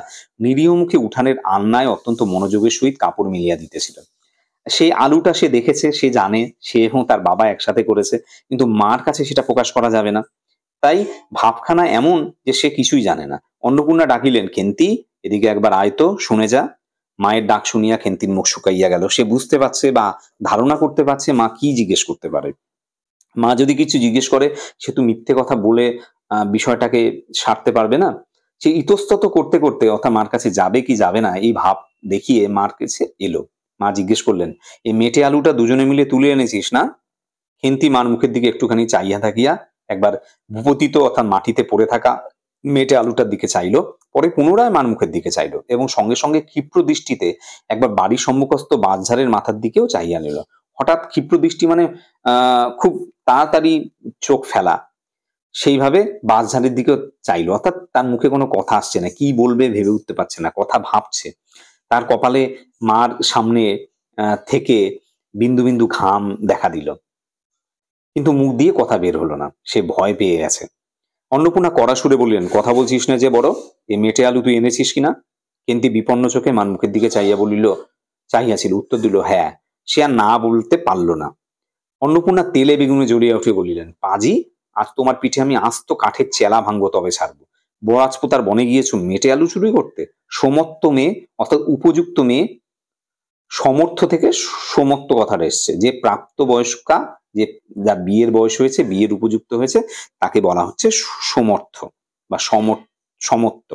নিরীহ মুখে উঠানের আলনায় অত্যন্ত মনোযোগের সহিত কাপড় মিলিয়া দিতেছিল। সেই আলুটা সে দেখেছে, সে জানে, সে এবং তার বাবা একসাথে করেছে, কিন্তু মার কাছে সেটা প্রকাশ করা যাবে না। তাই ভাবখানা এমন যে সে কিছুই জানে না। অন্নপূর্ণা ডাকিলেন, খেন্তি, এদিকে একবার আয় তো, শুনে যা। মায়ের ডাক শুনিয়া খেন্তির মুখ শুকাইয়া গেল। সে বুঝতে পারছে বা ধারণা করতে পারছে মা কি জিজ্ঞেস করতে পারে। মা যদি কিছু জিজ্ঞেস করে, সে তো মিথ্যে কথা বলে বিষয়টাকে সারতে পারবে না। সে ইতস্তত করতে করতে, অর্থাৎ মার কাছে যাবে কি যাবে না এই ভাব দেখিয়ে মার কাছে এলো। মা জিজ্ঞেস করলেন, এই মেটে আলুটা দুজনে মিলে তুলে এনেছিস না? খেন্তি মার মুখের দিকে একটুখানি চাইয়া থাকিয়া একবার ভূপতিত, অর্থাৎ মাটিতে পড়ে থাকা মেটে আলুটার দিকে চাইল, পরে পুনরায় মার মুখের দিকে চাইল, এবং সঙ্গে সঙ্গে ক্ষিপ্র দৃষ্টিতে একবার বাড়ির সম্মুখস্থ বাঁশঝাড়ের মাথার দিকেও চাইয়া নিল। হঠাৎ ক্ষিপ্র দৃষ্টি মানে খুব তাড়াতাড়ি চোখ ফেলা, সেইভাবে বাঁশঝাড়ের দিকেও চাইল, অর্থাৎ তার মুখে কোনো কথা আসছে না, কি বলবে ভেবে উঠতে পারছে না, কথা ভাবছে। তার কপালে মার সামনে থেকে বিন্দু বিন্দু ঘাম দেখা দিল, কিন্তু মুখ দিয়ে কথা বের হলো না, সে ভয় পেয়ে গেছে। অন্নপূর্ণা কড়া সুরে বললেন, কথা বলছিস না যে বড়, এ মেটে আলু তুই এনেছিস কিনা? কিন্তু বিপন্ন চোখে মার মুখের দিকে চাহিয়াছিল, উত্তর দিল, হ্যাঁ। সে আর না বলতে পারল না। অন্নপূর্ণা তেলে বেগুনে জড়িয়ে উঠে বলিলেন, পাজি, আজ তোমার পিঠে আমি আস্ত কাঠের চেলা ভাঙবো, তবে ছাড়বো। বরাজপোতার বনে গিয়েছো মেটে আলু চুরি করতে? সমত্ত মেয়ে, অর্থাৎ উপযুক্ত মেয়ে, সমর্থ থেকে সমত্ব কথাটা এসছে, যে প্রাপ্ত বয়স্কা, যে যার বিয়ের বয়স হয়েছে, বিয়ের উপযুক্ত হয়েছে, তাকে বলা হচ্ছে সমর্থ বা সমত্ব।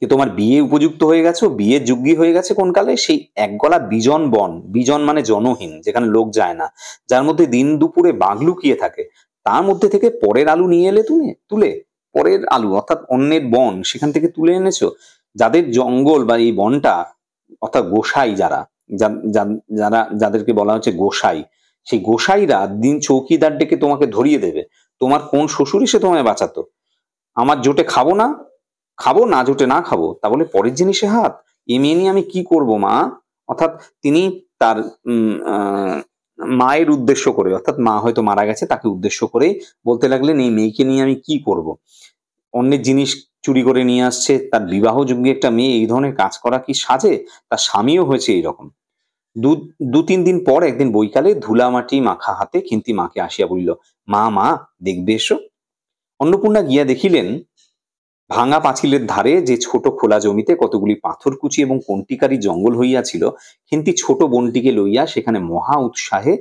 যে তোমার বিয়ে উপযুক্ত হয়ে গেছো, বিয়ের যোগ্যী হয়ে গেছে কোন কালে? সেই একগলা বিজন বন, বিজন মানে জনহীন, যেখানে লোক যায় না, যার মধ্যে দিন দুপুরে বাঘ লুকিয়ে থাকে, তার মধ্যে থেকে পরের আলু নিয়ে এলে তুলে পরের আলু, অর্থাৎ অন্যের বন, সেখান থেকে তুলে এনেছো। যাদের জঙ্গল বা এই বনটা, অর্থাৎ গোসাই যারা, যাদেরকে বলা হচ্ছে গোসাই, সেই গোসাইরা দিন চৌকিদার ডেকে তোমাকে ধরিয়ে দেবে তোমার কোন শ্বশুর এসে তোমায় বাঁচাতো। আমার জোটে খাবো না, খাবো না জোটে না খাবো, তা বলে পরের জিনিসে হাত, এ মেয়ে নিয়ে আমি কি করব মা। অর্থাৎ তিনি তার মায়ের উদ্দেশ্য করে, অর্থাৎ মা হয়তো মারা গেছে তাকে উদ্দেশ্য করেই বলতে লাগলেন এই মেয়েকে নিয়ে আমি কি করব। অন্যের জিনিস চুরি করে নিয়ে আসছে, তার বিবাহযোগ্য একটা মেয়ে এই ধরনের কাজ করা কি সাজে? তার স্বামীও হয়েছে এইরকম। দু তিন দিন পর একদিন বৈকালে ধুলামাটি মাখা হাতে খিন্তি মাকে আসিয়া বলিল, মা মা দেখবে এসো। অন্নপূর্ণা গিয়া দেখিলেন ভাঙা পাঁচিলের ধারে যে ছোট খোলা জমিতে কতগুলি পাথরকুচি এবং কণ্টিকারি জঙ্গল হইয়াছিল, খিন্তি ছোট বোনটিকে লইয়া সেখানে মহা উৎসাহে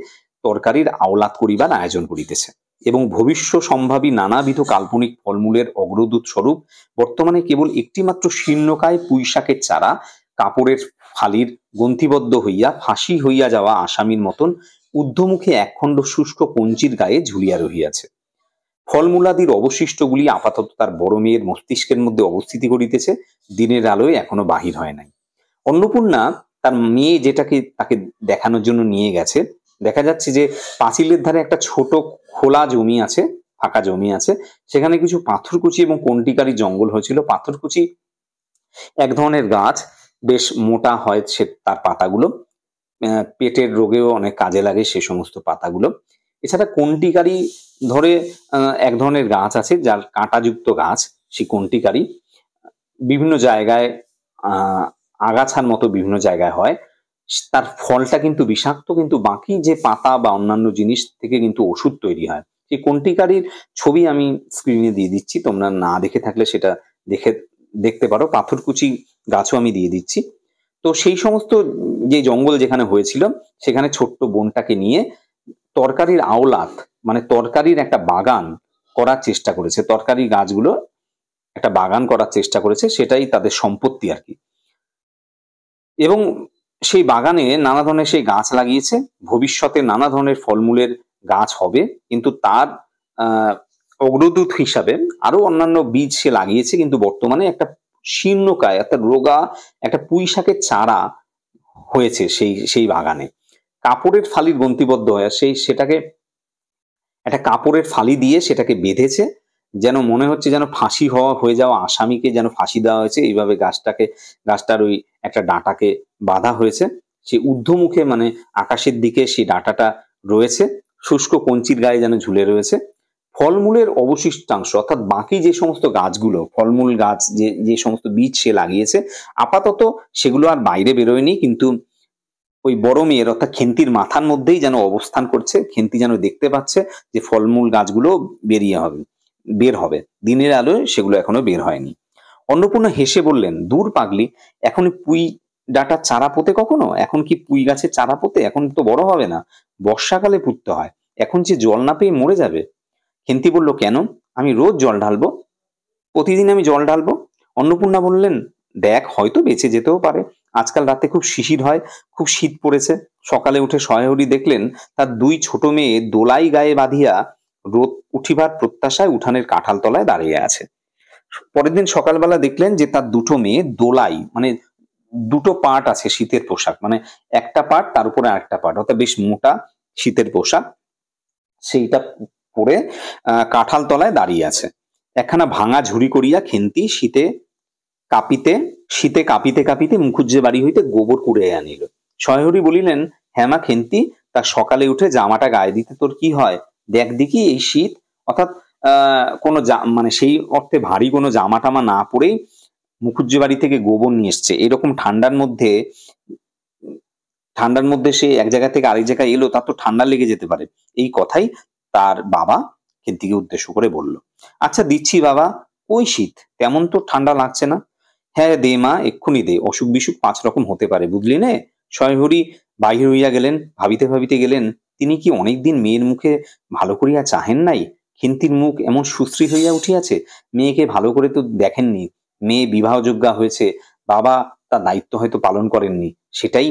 তরকারির আওলাদ করিবার আয়োজন করিতেছে এবং ভবিষ্য সম্ভাবী নানাবিধ কাল্পনিক ফলমূলের অগ্রদূত স্বরূপ বর্তমানে কেবল একটিমাত্র শীর্ণকায় পুঁইশাকের চারা কাপড়ের ফালির গ্রন্থিবদ্ধ হইয়া ফাঁসি হইয়া যাওয়া আসামির মতন ঊর্ধ্বমুখে একখণ্ড শুষ্ক কঞ্চির গায়ে ঝুলিয়া রহিয়াছে। ফলমূলাদির অবশিষ্টগুলি আপাতত তার বড় মেয়ের মস্তিষ্কের মধ্যে অবস্থিতি করিতেছে, দিনের আলোয় এখনো বাহির হয় নাই। অন্নপূর্ণা তার মেয়ে যেটাকে তাকে দেখানোর জন্য নিয়ে গেছে, দেখা যাচ্ছে যে পাঁচিলের ধারে একটা ছোট খোলা জমি আছে, ফাঁকা জমি আছে, সেখানে কিছু পাথরকুচি এবং কণ্টিকারি জঙ্গল হয়েছিল। পাথরকুচি এক ধরনের গাছ, বেশ মোটা হয় সে তার পাতাগুলো, পেটের রোগেও অনেক কাজে লাগে সে সমস্ত পাতাগুলো। এছাড়া কণ্টিকারি ধরে এক ধরনের গাছ আছে যার কাঁটাযুক্ত গাছ, সেই কণ্টিকারি বিভিন্ন জায়গায় আগাছার মতো বিভিন্ন জায়গায় হয়, তার ফলটা কিন্তু বিষাক্ত, কিন্তু বাকি যে পাতা বা অন্যান্য জিনিস থেকে কিন্তু ওষুধ তৈরি হয়। সেই কণ্টিকারির ছবি আমি স্ক্রিনে দিয়ে দিচ্ছি, তোমরা না দেখে থাকলে সেটা দেখতে পারো। পাথরকুচি গাছও আমি দিয়ে দিচ্ছি। তো সেই সমস্ত যে জঙ্গল যেখানে হয়েছিল সেখানে ছোট্ট বোনটাকে নিয়ে তরকারির আওলাদ মানে তরকারির একটা বাগান করার চেষ্টা করেছে, তরকারি গাছগুলো একটা বাগান করার চেষ্টা করেছে, সেটাই তাদের সম্পত্তি আর কি। এবং সেই বাগানে নানা ধরনের সেই গাছ লাগিয়েছে, ভবিষ্যতে নানা ধরনের ফলমূলের গাছ হবে, কিন্তু তার অগ্রদূত হিসাবে আরো অন্যান্য বীজ সে লাগিয়েছে, কিন্তু বর্তমানে একটা শীর্ণকায় একটা রোগা একটা পুঁইশাকের চারা হয়েছে সেই বাগানে। কাপড়ের ফালির গন্তিবদ্ধ হয়ে সেটাকে একটা কাপড়ের ফালি দিয়ে সেটাকে বেঁধেছে, যেন মনে হচ্ছে যেন ফাঁসি হয়ে যাওয়া আসামিকে যেন ফাঁসি দেওয়া হয়েছে, এইভাবে গাছটার ওই একটা ডাঁটাকে বাঁধা হয়েছে। সে ঊর্ধ্বমুখে মানে আকাশের দিকে সেই ডাঁটাটা রয়েছে, শুষ্ক কঞ্চির গায়ে যেন ঝুলে রয়েছে। ফলমূলের অবশিষ্টাংশ অর্থাৎ বাকি যে সমস্ত গাছগুলো ফলমূল গাছ যে সমস্ত বীজ সে লাগিয়েছে আপাতত সেগুলো আর বাইরে বেরোয়নি, কিন্তু ওই বড় মেয়ের অর্থাৎ খেন্তির মাথার মধ্যেই যেন অবস্থান করছে। খেন্তি যেন দেখতে পাচ্ছে যে ফলমূল গাছগুলো বের হবে, দিনের আলোয় সেগুলো এখনো বের হয়নি। অন্নপূর্ণা হেসে বললেন, দূর পাগলি, এখন পুঁই ডাঁটার চারা পোতে কখনো? এখন কি পুঁই গাছের চারা পোতে? এখন তো বড় হবে না, বর্ষাকালে পুঁততে হয়, এখন যে জল না পেয়ে মরে যাবে। খেন্তি বলল, কেন? আমি রোজ জল ঢালবো, প্রতিদিন আমি জল ঢালবো। অন্নপূর্ণা বললেন, দেখ হয়তো বেঁচে যেতেও পারে, আজকাল রাতে খুব শিশির হয়, খুব শীত পড়েছে। সকালে উঠে সহায়হরি দেখলেন তার দুই ছোট মেয়ে দোলাই গায়ে বাঁধিয়া রোদ উঠিবার প্রত্যাশায় উঠানের কাঁঠাল তলায় দাঁড়িয়ে আছে। পরের দিন সকালবেলা দেখলেন যে তার দুটো মেয়ে দোলাই মানে দুটো পার্ট আছে শীতের পোশাক, মানে একটা পার্ট তার উপরে আরেকটা পার্ট, অর্থাৎ বেশ মোটা শীতের পোশাক, সেইটা পরে কাঁঠাল তলায় দাঁড়িয়ে আছে। একখানা ভাঙা ঝুড়ি করিয়া খেন্তি শীতে কাঁপিতে কাঁপিতে মুখুজ্জে বাড়ি হইতে গোবর কুড়ে আনিল। সহায়হরি বলিলেন, হ্যাঁ মা খেন্তি, তা সকালে উঠে জামাটা গায়ে দিতে তোর কি হয়? দেখ দেখি এই শীত, অর্থাৎ কোনো মানে সেই অর্থে ভারী কোনো জামা টামা না পরেই মুখুজ্জে বাড়ি থেকে গোবর নিয়ে এসছে। এরকম ঠান্ডার মধ্যে সে এক জায়গা থেকে আরেক জায়গায় এলো, তার তো ঠান্ডা লেগে যেতে পারে। এই কথাই তার বাবা খেন্তিকে উদ্দেশ্য করে বলল। আচ্ছা দিচ্ছি বাবা, ওই শীত, তেমন তো ঠান্ডা লাগছে না। হ্যাঁ দে মা, এক্ষুনি দে, অসুখ বিসুখ 5 রকম হতে পারে, বুঝলি নে। সহায়হরি বাহির হইয়া গেলেন। ভাবিতে ভাবিতে গেলেন, তিনি কি অনেকদিন মেয়ের মুখে ভালো করিয়া চাহেন নাই? খেন্তির মুখ এমন সুশ্রী হইয়া উঠিয়াছে, মেয়েকে ভালো করে তো দেখেননি, মেয়ে বিবাহযোগ্যা হয়েছে, বাবা তার দায়িত্ব হয়তো পালন করেননি, সেটাই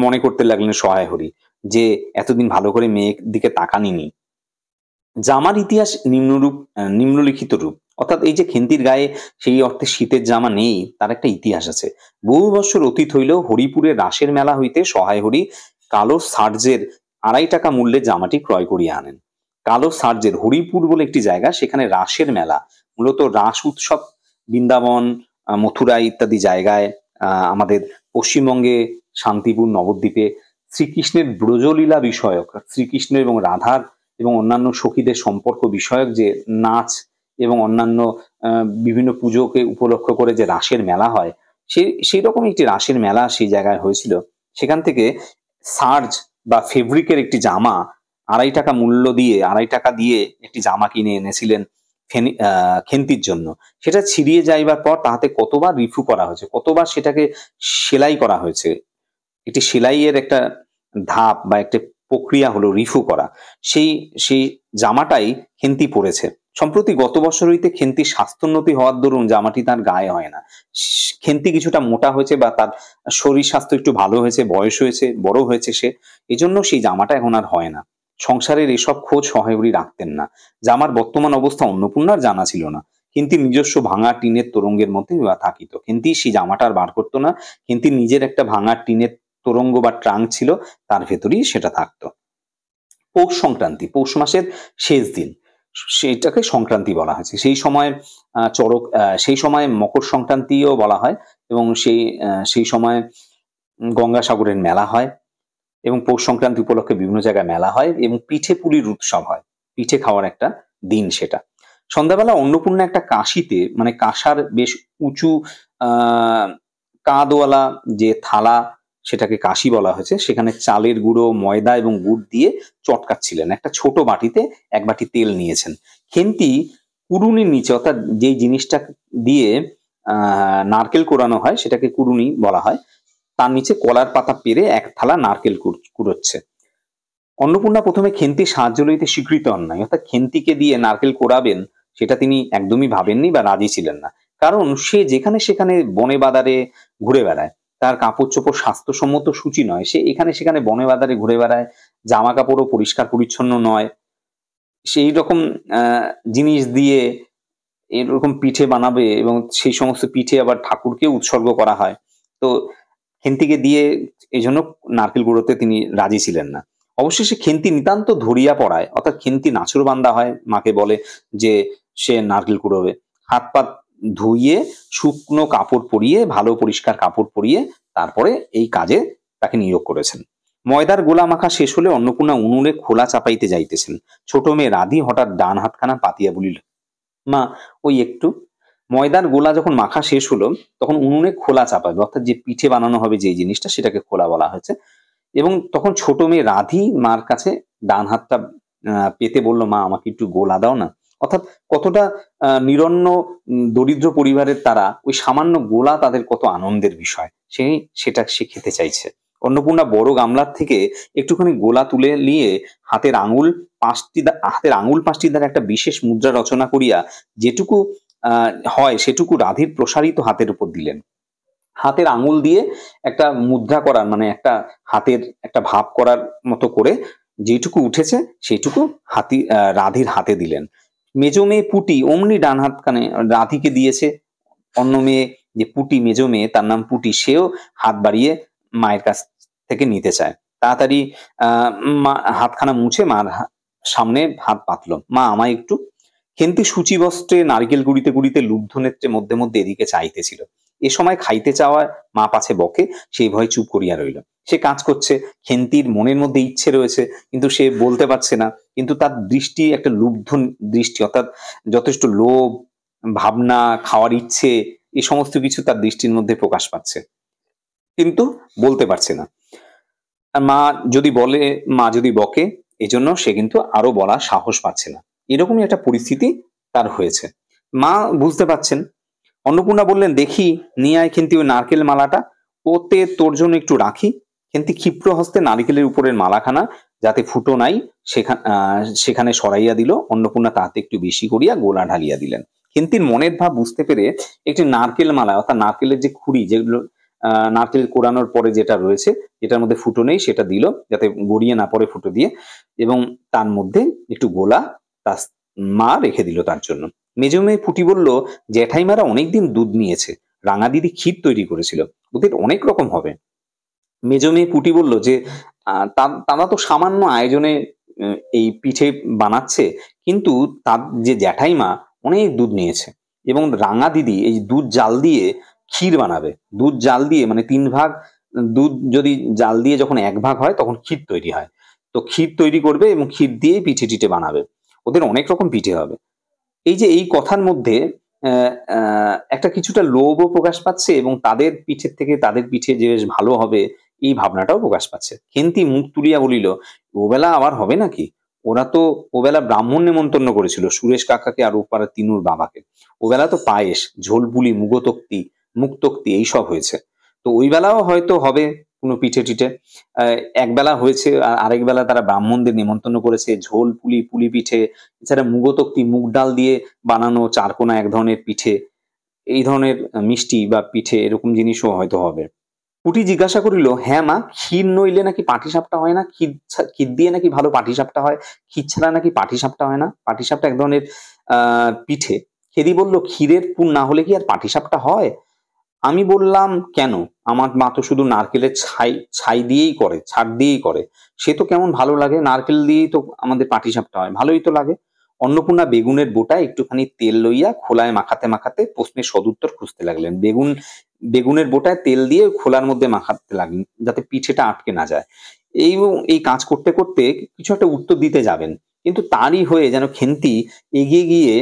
মনে করতে লাগলেন সহায়হরি, যে এতদিন ভালো করে মেয়ের দিকে তাকানিনি। জামার ইতিহাস নিম্নলিখিত রূপ। অর্থাৎ এই যে খেন্তির গায়ে সেই অর্থে শীতের জামা নেই, তার একটা ইতিহাস আছে। বহু বৎসর অতীত হইলেও হরিপুরের রাসের মেলা হইতে সহায় হরি কালো সার্জের 2.5 টাকা মূল্যে জামাটি ক্রয় করিয়া আনেন। কালো সার্জের হরিপুর বলে একটি জায়গা, সেখানে রাসের মেলা, মূলত রাস উৎসব বৃন্দাবন, মথুরা ইত্যাদি জায়গায়, আমাদের পশ্চিমবঙ্গে শান্তিপুর, নবদ্বীপে শ্রীকৃষ্ণের ব্রজলীলা বিষয়ক, শ্রীকৃষ্ণ এবং রাধার এবং অন্যান্য সখীদের সম্পর্ক বিষয়ক যে নাচ এবং অন্যান্য বিভিন্ন পুজোকে উপলক্ষ করে যে রাসের মেলা হয়, সেই রকম একটি রাসের মেলা সেই জায়গায় হয়েছিল। সেখান থেকে সার্জ বা ফেব্রিকের একটি জামা 2.5 টাকা মূল্য দিয়ে, 2.5 টাকা দিয়ে একটি জামা কিনে এনেছিলেন খেন্তির জন্য। সেটা ছিঁড়িয়ে যাইবার পর তাহাতে কতবার রিফু করা হয়েছে, কতবার সেটাকে সেলাই করা হয়েছে। একটি সেলাইয়ের একটা ধাপ বা একটা প্রক্রিয়া হলো রিফু করা। সেই সেই জামাটাই খেন্তি পরেছে। সম্প্রতি গত বছর হইতে খেন্তির স্বাস্থ্যোন্নতি হওয়ার দরুন জামাটি তার গায়ে হয় না। খেন্তি কিছুটা মোটা হয়েছে বা তার শরীর স্বাস্থ্য একটু ভালো হয়েছে, বয়স হয়েছে, বড় হয়েছে সে, এজন্য সেই জামাটা এখন আর হয় না। সংসারের এসব খোঁজ সহায়রি রাখতেন না। জামার বর্তমান অবস্থা অন্নপূর্ণার জানা ছিল না। কিন্তু নিজস্ব ভাঙা টিনের তোরঙ্গের মধ্যে থাকিত, কিন্তু সেই জামাটা আর বার করতো না। কিন্তু নিজের একটা ভাঙা টিনের তোরঙ্গ বা ট্রাঙ্ক ছিল, তার ভেতরেই সেটা থাকতো। পৌষ সংক্রান্তি, পৌষ মাসের শেষ দিন, সেটাকে সংক্রান্তি বলা হয়েছে। সেই সময় সেই সময় মকর সংক্রান্তিও বলা হয়, এবং সেই সময় গঙ্গাসাগরের মেলা হয়, এবং পৌষ সংক্রান্তি উপলক্ষে বিভিন্ন জায়গায় মেলা হয়, এবং পিঠে পুলির উৎসব হয়। পিঠে খাওয়ার একটা দিন সেটা। সন্ধ্যাবেলা অন্নপূর্ণা একটা কাশিতে, মানে কাঁসার বেশ উঁচু কাঁধওয়ালা যে থালা, সেটাকে কাশি বলা হয়েছে, সেখানে চালের গুঁড়ো, ময়দা এবং গুড় দিয়ে চটকাচ্ছিলেন। একটা ছোট বাটিতে 1 বাটি তেল নিয়েছেন। খেন্তি কুড়ুনির নিচে, অর্থাৎ যেই জিনিসটা দিয়ে নারকেল কোড়ানো হয় সেটাকে কুড়ুনি বলা হয়, তার নিচে কলার পাতা পেরে 1 থালা নারকেল কুড়োচ্ছে। অন্নপূর্ণা প্রথমে খেন্তির সাহায্য লইতে স্বীকৃত হন নাই, অর্থাৎ খেন্তিকে দিয়ে নারকেল কোড়াবেন সেটা তিনি একদমই ভাবেননি বা রাজি ছিলেন না। কারণ সে যেখানে সেখানে বনে বাদারে ঘুরে বেড়ায়, তার কাপড় চোপড় স্বাস্থ্যসম্মত সূচি নয়, সে এখানে সেখানে বনে বাদারে ঘুরে বেড়ায়, জামা কাপড়ও পরিষ্কার পরিচ্ছন্ন নয়। সেই রকম জিনিস দিয়ে এরকম পিঠে বানাবে, এবং সেই সমস্ত পিঠে আবার ঠাকুরকে উৎসর্গ করা হয়। তো খেন্তিকে দিয়ে এই জন্য নারকেল কুড়োতে তিনি রাজি ছিলেন না। অবশেষে খেন্তি নিতান্ত ধরিয়া পড়ায়, অর্থাৎ খেন্তি নাছোড়বান্দা হয়, মাকে বলে যে সে নারকেল কুড়োবে। হাত পা ধুইয়ে শুকনো কাপড় পরিয়ে, ভালো পরিষ্কার কাপড় পরিয়ে তারপরে এই কাজে তাকে নিয়োগ করেছেন। ময়দার গোলা মাখা শেষ হলে অন্নপূর্ণা উনুনে খোলা চাপাইতে যাইতেছেন। ছোট মেয়ে রাধি হঠাৎ ডান হাতখানা পাতিয়া বলিল, মা ওই একটু। ময়দার গোলা যখন মাখা শেষ হলো, তখন উনুনে খোলা চাপাবে, অর্থাৎ যে পিঠে বানানো হবে যে জিনিসটা, সেটাকে খোলা বলা হয়েছে। এবং তখন ছোট মেয়ে রাধি মার কাছে ডান হাতটা পেতে বলল, মা আমাকে একটু গোলা দাও না। অর্থাৎ কতটা নিরন্ন দরিদ্র পরিবারের তারা, ওই সামান্য গোলা তাদের কত আনন্দের বিষয়, সেটা সে খেতে চাইছে। অন্নপূর্ণা বড় গামলার থেকে একটুখানি গোলা তুলে নিয়ে হাতের আঙুল 5টি দ্বারা একটা বিশেষ মুদ্রা রচনা করিয়া যেটুকু হয় সেটুকু রাধির প্রসারিত হাতের উপর দিলেন। হাতের আঙুল দিয়ে একটা মুদ্রা করার, মানে একটা হাতের একটা ভাব করার মতো করে যেটুকু উঠেছে সেইটুকু রাধির হাতে দিলেন। মেজো মেয়ে পুটি অমনি ডান হাত কানে রাধিকে দিয়েছে। অন্য মেয়ে যে পুটি, মেজো মেয়ে, তার নাম পুটি, সেও হাত বাড়িয়ে মায়ের কাছ থেকে নিতে চায়। তাড়াতাড়ি মা হাতখানা মুছে মার সামনে হাত পাতল, মা আমায় একটু। খেন্তি সূচি বস্ত্রে নারকেল গুড়িতে গুড়িতে লুব্ধ নেত্রে মধ্যে মধ্যে এদিকে চাইতেছিল। এ সময় খাইতে চাওয়ায় মা পাছে বকে, সেই ভয়ে চুপ করিয়া রইল। সে কাজ করছে, খেন্তির মনের মধ্যে ইচ্ছে রয়েছে, কিন্তু সে বলতে পারছে না। কিন্তু তার দৃষ্টি একটা লুব্ধ দৃষ্টি, অর্থাৎ যথেষ্ট লোভ, ভাবনা, খাওয়ার ইচ্ছে, এই সমস্ত কিছু তার দৃষ্টির মধ্যে প্রকাশ পাচ্ছে, কিন্তু বলতে পারছে না। আর মা যদি বকে, এজন্য সে কিন্তু আরো বলার সাহস পাচ্ছে না। এরকমই একটা পরিস্থিতি তার হয়েছে। মা বুঝতে পারছেন। অন্নপূর্ণা বললেন, দেখি নিয়ে আয় খেন্তি ওই নারকেল মালাটা, ওতে তোর জন্য একটু রাখি। খেন্তি ক্ষিপ্র হস্তে নারকেলের উপরের মালাখানা যাতে ফুটো নাই সেখানে সরাইয়া দিল। অন্নপূর্ণা তাহাতে একটু বেশি করিয়া গোলা ঢালিয়া দিলেন। খেন্তির মনের ভাব বুঝতে পেরে একটি নারকেল মালা, অর্থাৎ নারকেলের যে খুঁড়ি, যেগুলো নারকেল কোড়ানোর পরে যেটা রয়েছে, যেটার মধ্যে ফুটো নেই, সেটা দিল যাতে গড়িয়ে না পড়ে ফুটো দিয়ে, এবং তার মধ্যে একটু গোলা তার মা রেখে দিল তার জন্য। মেজো মেয়ে পুটি বলল, জ্যাঠাইমারা অনেকদিন দুধ নিয়েছে, রাঙা দিদি ক্ষীর তৈরি করেছিল, ওদের অনেক রকম হবে। মেজো মেয়ে পুটি বলল যে তারা তো সামান্য আয়োজনে এই পিঠে বানাচ্ছে, কিন্তু তার যে জ্যাঠাইমা অনেক দুধ নিয়েছে, এবং রাঙা দিদি এই দুধ জাল দিয়ে ক্ষীর বানাবে। দুধ জাল দিয়ে মানে 3 ভাগ দুধ যদি জাল দিয়ে যখন 1 ভাগ হয় তখন ক্ষীর তৈরি হয়। তো ক্ষীর তৈরি করবে এবং ক্ষীর দিয়েই পিঠে টিঠে বানাবে। ওদের অনেক রকম পিঠে হবে। এই যে এই কথার মধ্যে একটা কিছুটা লোভও প্রকাশ পাচ্ছে, এবং তাদের পিঠের থেকে তাদের পিঠে যে বেশ ভালো হবে এই ভাবনাটাও প্রকাশ পাচ্ছে। খেন্তি মুখ তুলিয়া বলিল, ওবেলা আবার হবে নাকি? ওরা তো ওবেলা ব্রাহ্মণ নেমন্তন্ন করেছিল, সুরেশ কাকাকে আর ওপাড়ার তিনুর বাবাকে। ওবেলা তো পায়েস, ঝোলপুলি, মুগতক্তি এইসব হয়েছে। তো ওই বেলাও হয়তো হবে কোনো পিঠে টিঠে। একবেলা হয়েছে, আর আরেক বেলা তারা ব্রাহ্মণদের নেমন্তন্ন করেছে, ঝোল পুলি, পুলি পিঠে, এছাড়া মুগতক্তি, মুগ ডাল দিয়ে বানানো চারকোনা এক ধরনের পিঠে, এই ধরনের মিষ্টি বা পিঠে এরকম জিনিসও হয়তো হবে। পুটি জিজ্ঞাসা করিল, হ্যাঁ মা, ক্ষীর নইলে নাকি পাটিসাপটা হয় না? ক্ষীর দিয়ে নাকি ভালো পাটিসাপটা হয়, ক্ষীর ছাড়া নাকি পাটিসাপটা হয় না? পাটিসাপটা এক ধরনের পিঠে। খেদি বলল, ক্ষীরের পুর না হলে কি আর পাটিসাপটা হয়? আমি বললাম, কেন? আমার মা তো শুধু নারকেলের ছাই দিয়েই করে, ছাড় দিয়েই করে। সে তো কেমন ভালো লাগে, নারকেল দিয়েই তো আমাদের পাটিসাপটা হয়, ভালোই তো লাগে। অন্নপূর্ণা বেগুনের বোটায় একটুখানি তেল লইয়া খোলায় মাখাতে মাখাতে প্রশ্নের সদুত্তর খুঁজতে লাগলেন। বেগুনের বোটায় তেল দিয়ে খোলার মধ্যে মাখাতে লাগলেন, যাতে পিঠেটা আটকে না যায়। এই কাজ করতে করতে কিছু একটা উত্তর দিতে যাবেন, কিন্তু তারই হয়ে যেন খেন্তি এগিয়ে গিয়ে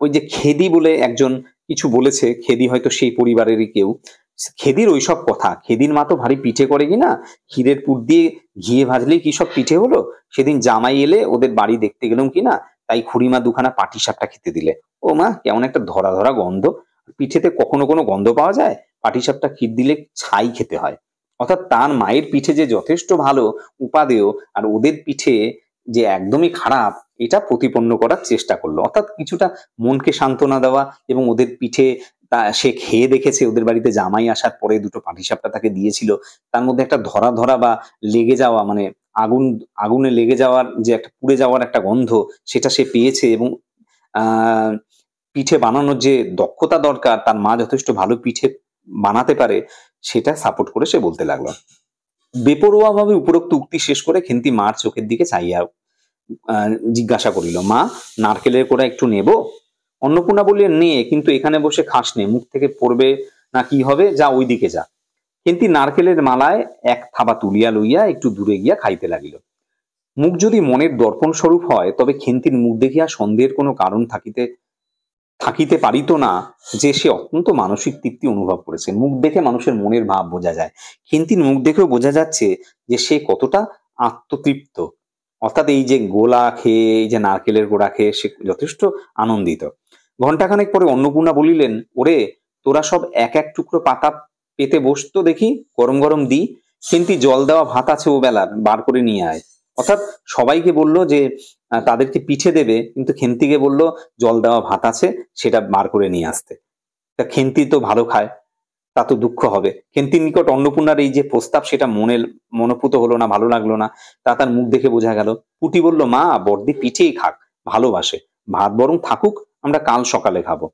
ওই যে খেদি বলে একজন কিছু বলেছে, খেদি হয়তো সেই পরিবারেরই কেউ। খেদির ওইসব কথা, খেদির মা তো ভারী পিঠে করে কিনা, ক্ষীরের পুর দিয়ে ঘিয়ে ভাজলেই কি সব পিঠে হলো। সেদিন জামাই এলে ওদের বাড়ি দেখতে গেলাম কিনা, তাই খুড়িমা দুখানা পাটিসাপটা খেতে দিলে। ও মা, কেমন একটা ধরা ধরা গন্ধ! পিঠেতে কখনো কোনো গন্ধ পাওয়া যায়? পাটিসাপটা ক্ষীর দিলে ছাই খেতে হয়। অর্থাৎ তার মায়ের পিঠে যে যথেষ্ট ভালো উপাদেয়, আর ওদের পিঠে যে একদমই খারাপ, এটা প্রতিপন্ন করার চেষ্টা করলো। অর্থাৎ কিছুটা মনকে সান্ত্বনা দেওয়া, এবং ওদের পিঠে সে খেয়ে দেখেছে, ওদের বাড়িতে জামাই আসার পরে দুটো পাটিসাপটা তাকে দিয়েছিল, তার মধ্যে একটা ধরা ধরা বা লেগে যাওয়া, মানে আগুনে লেগে যাওয়ার যে একটা পুড়ে যাওয়ার একটা গন্ধ, সেটা সে পেয়েছে। এবং আহ পিঠে বানানোর যে দক্ষতা দরকার, তার মা যথেষ্ট ভালো পিঠে বানাতে পারে, সেটা সাপোর্ট করে সে বলতে লাগলো। বেপরোয়া ভাবে উপরোক্ত উক্তি শেষ করে খেন্তি মার চোখের দিকে চাইয়া জিজ্ঞাসা করিল, মা, নারকেলের কোড়া একটু নেব? অন্নপূর্ণা বললেন, নে, কিন্তু এখানে বসে খাস নে, মুখ থেকে পড়বে না কি হবে, যা ওইদিকে যা। কিন্তু নারকেলের মালায় এক থাবা তুলিয়া লইয়া একটু দূরে গিয়া খাইতে লাগিল। মুখ যদি মনের দর্পণ স্বরূপ হয়, তবে খেন্তির মুখ দেখিয়া সন্দেহের কোনো কারণ থাকিতে পারিত না যে সে অত্যন্ত মানসিক তৃপ্তি অনুভব করেছে। মুখ দেখে মানুষের মনের ভাব বোঝা যায়। খেন্তির মুখ দেখেও বোঝা যাচ্ছে যে সে কতটা আত্মতৃপ্ত। অর্থাৎ এই যে গোলা খেয়ে, এই যে নারকেলের গোড়া খেয়ে সে যথেষ্ট আনন্দিত। ঘণ্টাখানেক পরে অন্নপূর্ণা বলিলেন, ওরে, তোরা সব এক এক টুকরো পাতা পেতে বসতো দেখি, গরম গরম দি। খেন্তি, জল দেওয়া ভাত আছে ও বেলার, বার করে নিয়ে আয়। অর্থাৎ সবাইকে বলল যে তাদেরকে পিঠে দেবে, কিন্তু খেন্তিকে বলল জল দেওয়া ভাত আছে, সেটা বার করে নিয়ে আসতে। তা খেন্তি তো ভালো খায়, তা তো দুঃখ হবে। খেন্তির নিকট অন্নপূর্ণার এই যে প্রস্তাব, সেটা মনোপুত হলো না, ভালো লাগলো না। তা তার মুখ দেখে বোঝা গেল। পুটি বলল, মা, বর্দি পিঠেই খাক, ভালোবাসে, ভাত বরং থাকুক, আমরা কাল সকালে খাবো।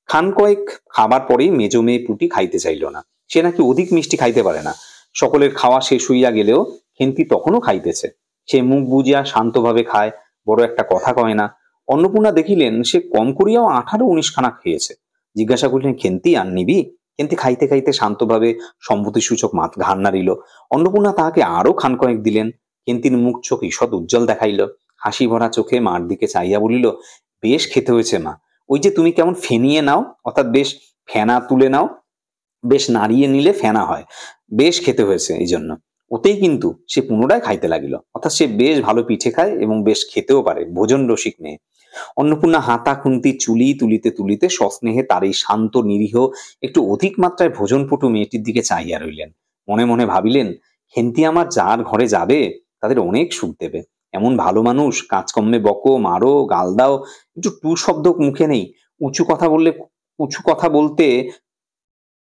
খান কয়েক খাবার পরেই মেজো মেয়ে পুটি খাইতে চাইল না। সে নাকি অধিক মিষ্টি খাইতে পারে না। সকলের খাওয়া শেষ হইয়া গেলেও খেন্তি তখনও খাইতেছে। সে মুখ বুজিয়া শান্তভাবে খায়, বড় একটা কথা কয় না। অন্নপূর্ণা দেখিলেন সে কম করিয়াও 18-19 খানা খেয়েছে। জিজ্ঞাসা করিলেন, খেন্তি, আর নিবি? খেন্তি খাইতে খাইতে শান্তভাবে সম্মতিসূচক ঘাড় নাড়িল। অন্নপূর্ণা তাহাকে আরো খান কয়েক দিলেন। খেন্তির মুখ চোখ ঈষৎ উজ্জ্বল দেখাইল। হাসি ভরা চোখে মার দিকে চাইয়া বলিল, বেশ খেতে হয়েছে মা। ওই যে তুমি কেমন ফেনিয়ে নাও, অর্থাৎ বেশ ফেনা তুলে নাও, বেশ নাড়িয়ে নিলে ফেনা হয়, বেশ খেতে হয়েছে এই জন্য। ওতেই কিন্তু সে পুনরায় খাইতে লাগিল। অর্থাৎ সে বেশ ভালো পিঠে খায় এবং বেশ খেতেও পারে, ভোজন রসিক মেয়ে। অন্নপূর্ণা হাতা খুন্তি চুলি তুলিতে তুলিতে সস্নেহে তার এই শান্ত নিরীহ একটু অধিক মাত্রায় ভোজনপটু মেয়েটির দিকে চাহিয়া রইলেন। মনে মনে ভাবিলেন, খেন্তি আমার যার ঘরে যাবে তাদের অনেক সুখ দেবে। এমন ভালো মানুষ, কাজকর্মে বকো, মারো, গাল দাও, একটু টু শব্দ মুখে নেই। উঁচু কথা বলতে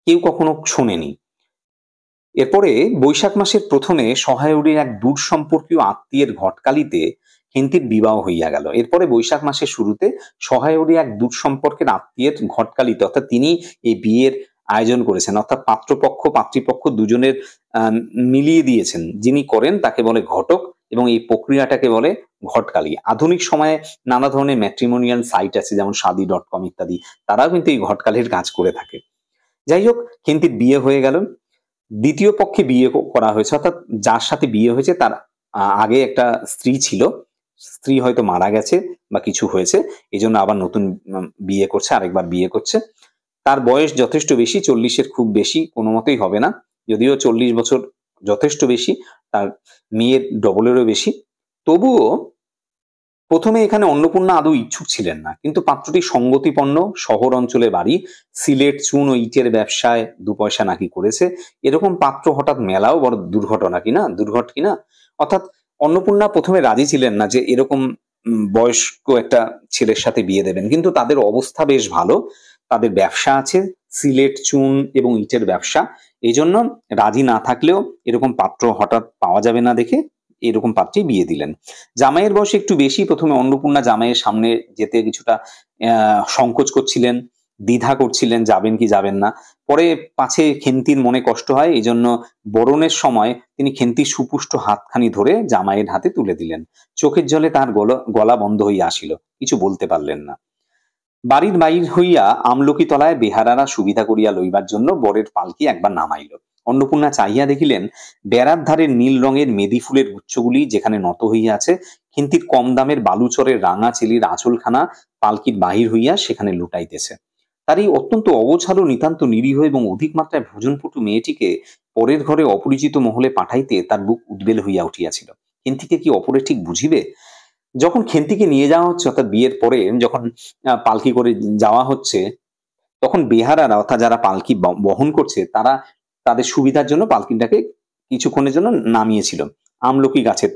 কেউ কখনো শোনেনি। এরপরে বৈশাখ মাসের প্রথমে সহায়রীর এক দূর সম্পর্কীয় আত্মীয়ের ঘটকালিতে খেন্তির বিবাহ হইয়া গেল। এরপরে বৈশাখ মাসের শুরুতে সহায়রী এক দূর সম্পর্কের আত্মীয়ের ঘটকালিতে, অর্থাৎ তিনি এই বিয়ের আয়োজন করেছেন, অর্থাৎ পাত্রপক্ষ পাত্রীপক্ষ দুজনের মিলিয়ে দিয়েছেন। যিনি করেন তাকে বলে ঘটক, এবং এই প্রক্রিয়াটাকে বলে ঘটকালি। আধুনিক সময়ে নানা ধরনের ম্যাট্রিমোনিয়াল সাইট আছে, যেমন শাদী.com ইত্যাদি, তারাও কিন্তু এই ঘটকালির কাজ করে থাকে। যাই হোক, খেন্তির বিয়ে হয়ে গেল। দ্বিতীয় পক্ষে বিয়ে করা হয়েছে, অর্থাৎ যার সাথে বিয়ে হয়েছে তার আগে একটা স্ত্রী ছিল, স্ত্রী হয়তো মারা গেছে বা কিছু হয়েছে, এই জন্য আবার নতুন বিয়ে করছে, আরেকবার বিয়ে করছে। তার বয়স যথেষ্ট বেশি, 40-এর খুব বেশি কোনো মতেই হবে না, যদিও 40 বছর যথেষ্ট বেশি, তার মেয়ের ডবলেরও বেশি। তবুও প্রথমে এখানে অন্নপূর্ণা আদৌ ইচ্ছুক ছিলেন না, কিন্তু পাত্রটি সঙ্গতিপন্ন, শহর অঞ্চলে বাড়ি, সিলেট চুন ও ইটের ব্যবসায় 2 পয়সা নাকি করেছে, এরকম পাত্র হঠাৎ মেলাও বড় দুর্ঘটনা কিনা, দুর্ঘট কিনা। অর্থাৎ অন্নপূর্ণা প্রথমে রাজি ছিলেন না যে এরকম বয়স্ক একটা ছেলের সাথে বিয়ে দেবেন, কিন্তু তাদের অবস্থা বেশ ভালো, তাদের ব্যবসা আছে, সিলেট চুন এবং ইটের ব্যবসা, এই জন্য রাজি না থাকলেও এরকম পাত্র হঠাৎ পাওয়া যাবে না দেখে এরকম পাত্রে বিয়ে দিলেন। জামাইয়ের বয়স একটু বেশি, প্রথমে অন্নপূর্ণা জামাইয়ের সামনে যেতে কিছুটা সংকোচ করছিলেন, দ্বিধা করছিলেন যাবেন কি যাবেন না। পরে পাছে খেন্তির মনে কষ্ট হয়, এই জন্য বরণের সময় তিনি খেন্তির সুপুষ্ট হাতখানি ধরে জামাইয়ের হাতে তুলে দিলেন। চোখের জলে তার গলা বন্ধ হইয়া আসিল, কিছু বলতে পারলেন না। বাড়ির বাহির হইয়া আমলকি তলায় বেহারারা সুবিধা করিয়া লইবার জন্য বরের পালকি একবার নামাইল। অন্নপূর্ণা চাহিয়া দেখিলেন বেড়ার ধারের নীল রঙের মেদি ফুলের গুচ্ছগুলি যেখানে নত হইয়া আছে, কিন্তু কম দামের বালুচরের রাঙা চেলির আঁচলখানা পালকির বাহির হইয়া সেখানে লুটাইতেছে। তার এই অত্যন্ত অগোছালো, নিতান্ত নিরীহ এবং অধিক মাত্রায় ভোজনপটু মেয়েটিকে পরের ঘরে অপরিচিত মহলে পাঠাইতে তার বুক উদ্বেল হইয়া উঠিয়াছিল। খেন্তিকে কি অপরে ঠিক বুঝিবে? যখন খেন্তিকে নিয়ে যাওয়া হচ্ছে, অর্থাৎ বিয়ের পরে যখন পালকি করে যাওয়া হচ্ছে, তখন বেহারারা, অর্থাৎ যারা পালকি বহন করছে, তারা তাদের সুবিধার জন্য পালকিটাকে কিছুক্ষণের জন্য নামিয়েছিল আমলকি গাছের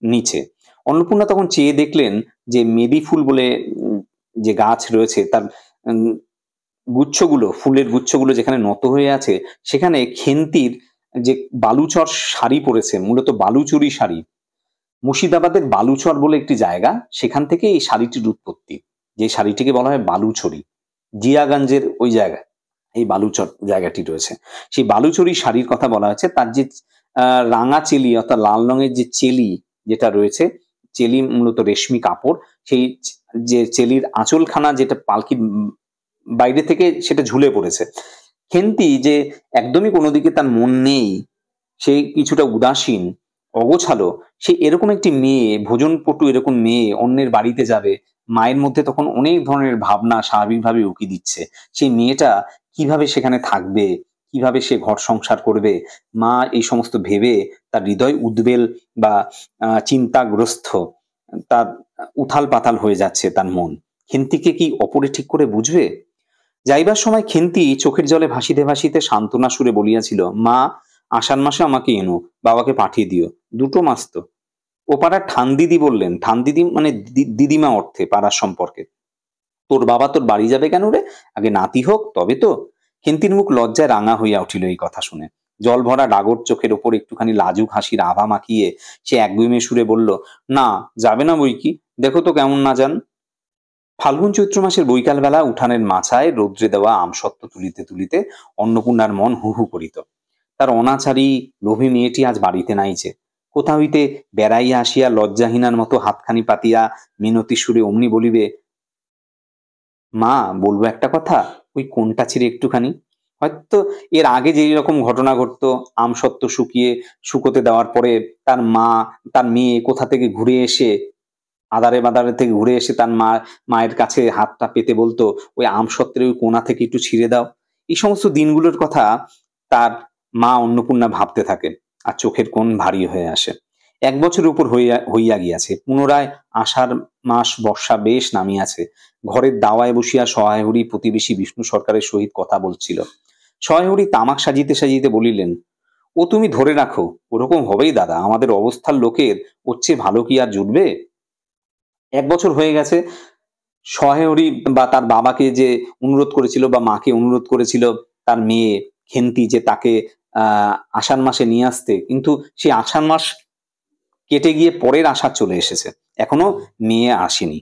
নিচে। অন্নপূর্ণা তখন চেয়ে দেখলেন যে মেদি ফুল বলে যে গাছ রয়েছে, তার গুচ্ছগুলো, ফুলের গুচ্ছগুলো যেখানে নত হয়ে আছে, সেখানে খেন্তির যে বালুচর শাড়ি পরেছে, মূলত বালুচুরি শাড়ি, মুর্শিদাবাদের বালুচর বলে একটি জায়গা, সেখান থেকে এই শাড়িটির উৎপত্তি, যে শাড়িটিকে বলা হয় বালুচরি। জিয়াগঞ্জের ওই জায়গায় এই বালুচর জায়গাটি রয়েছে, সেই বালুচরি শাড়ির কথা বলা হয়েছে। তার যে রাঙা চেলি, অর্থাৎ লাল রঙের যে চেলি যেটা রয়েছে, চেলি মূলত রেশমি কাপড়, সেই যে চেলির আঁচলখানা যেটা পালকির বাইরে থেকে সেটা ঝুলে পড়েছে। খেন্তি যে একদমই কোনো দিকে তার মন নেই, সে কিছুটা উদাসীন, অগোছালো, সে এরকম একটি মেয়ে, ভোজনপটু এরকম মেয়ে অন্যের বাড়িতে যাবে, মায়ের মধ্যে তখন অনেক ধরনের ভাবনা স্বাভাবিকভাবে উকি দিচ্ছে। সেই মেয়েটা কিভাবে সেখানে থাকবে, কিভাবে সে ঘর সংসার করবে, মা এই সমস্ত ভেবে তার হৃদয় উদ্বেল বা চিন্তাগ্রস্ত, তার উথাল পাতাল হয়ে যাচ্ছে তার মন। খেন্তিকে কি অপরে ঠিক করে বুঝবে? যাইবার সময় খেন্তি চোখের জলে ভাসিতে ভাসিতে সান্ত্বনা সুরে বলিয়াছিল, মা, আষাঢ় মাসে আমাকে এনো, বাবাকে পাঠিয়ে দিও, 2 মাস তো। ও পাড়ার ঠানদিদি বললেন, ঠানদিদি মানে দিদিমা অর্থে পাড়ার সম্পর্কে, তোর বাবা তোর বাড়ি যাবে কেন রে, আগে নাতি হোক তবে তো। খেন্তির মুখ লজ্জায় রাঙা হইয়া উঠিল এই কথা শুনে। জল ভরা ডাগর চোখের ওপর একটুখানি লাজুক হাসির আভা মাখিয়ে সে একগুঁয়ে সুরে বলল, না, যাবে না বই কি, দেখো তো কেমন না যান। ফাল্গুন চৈত্র মাসের বৈকাল বেলা উঠানের মাছায় রৌদ্রে দেওয়া আমসত্ত্ব তুলিতে তুলিতে অন্নপূর্ণার মন হু হু করিত। তার অনাচারী লোভী মেয়েটি আজ বাড়িতে নাইছে। কোথা হইতে বেড়াইয়া আসিয়া লজ্জাহীনার মতো হাতখানি পাতিয়া মিনতি সুরে অমনি বলিবে, মা, বলবো একটা কথা, ওই কোনটা ছিঁড়ে একটুখানি। হয়তো এর আগে যেই রকম ঘটনা ঘটতো, আমসত্ত্ব শুকোতে দেওয়ার পরে তার মা, তার মেয়ে কোথা থেকে ঘুরে এসে, আদারে বাদারে থেকে ঘুরে এসে তার মায়ের কাছে হাতটা পেতে বলতো, ওই আমসত্ত্বের ওই কোণা থেকে একটু ছিঁড়ে দাও। এই সমস্ত দিনগুলোর কথা তার মা অন্নপূর্ণা ভাবতে থাকে, আর চোখের কোণ ভারী হয়ে আসে। 1 বছরের উপর হইয়া গিয়াছে। পুনরায় আষাঢ় মাস, বর্ষা বেশ নামিয়াছে। ঘরের দাওয়ায় বসিয়া সহায়হরি প্রতিবেশী বিষ্ণু সরকারের সহিত কথা বলছিল। সহায়হরি তামাক সাজিতে সাজিতে বলিলেন, ও তুমি ধরে রাখো, ওরকম হবেই দাদা, আমাদের অবস্থার লোকের ওর চেয়ে ভালো কি আর জুটবে? 1 বছর হয়ে গেছে। সহায়হরি বা তার বাবাকে যে অনুরোধ করেছিল বা মাকে অনুরোধ করেছিল তার মেয়ে খেন্তি যে তাকে আষাঢ় মাসে নিয়ে আসতে, কিন্তু সেই আষাঢ় মাস কেটে গিয়ে পরের আশা চলে এসেছে, এখনো মেয়ে আসেনি।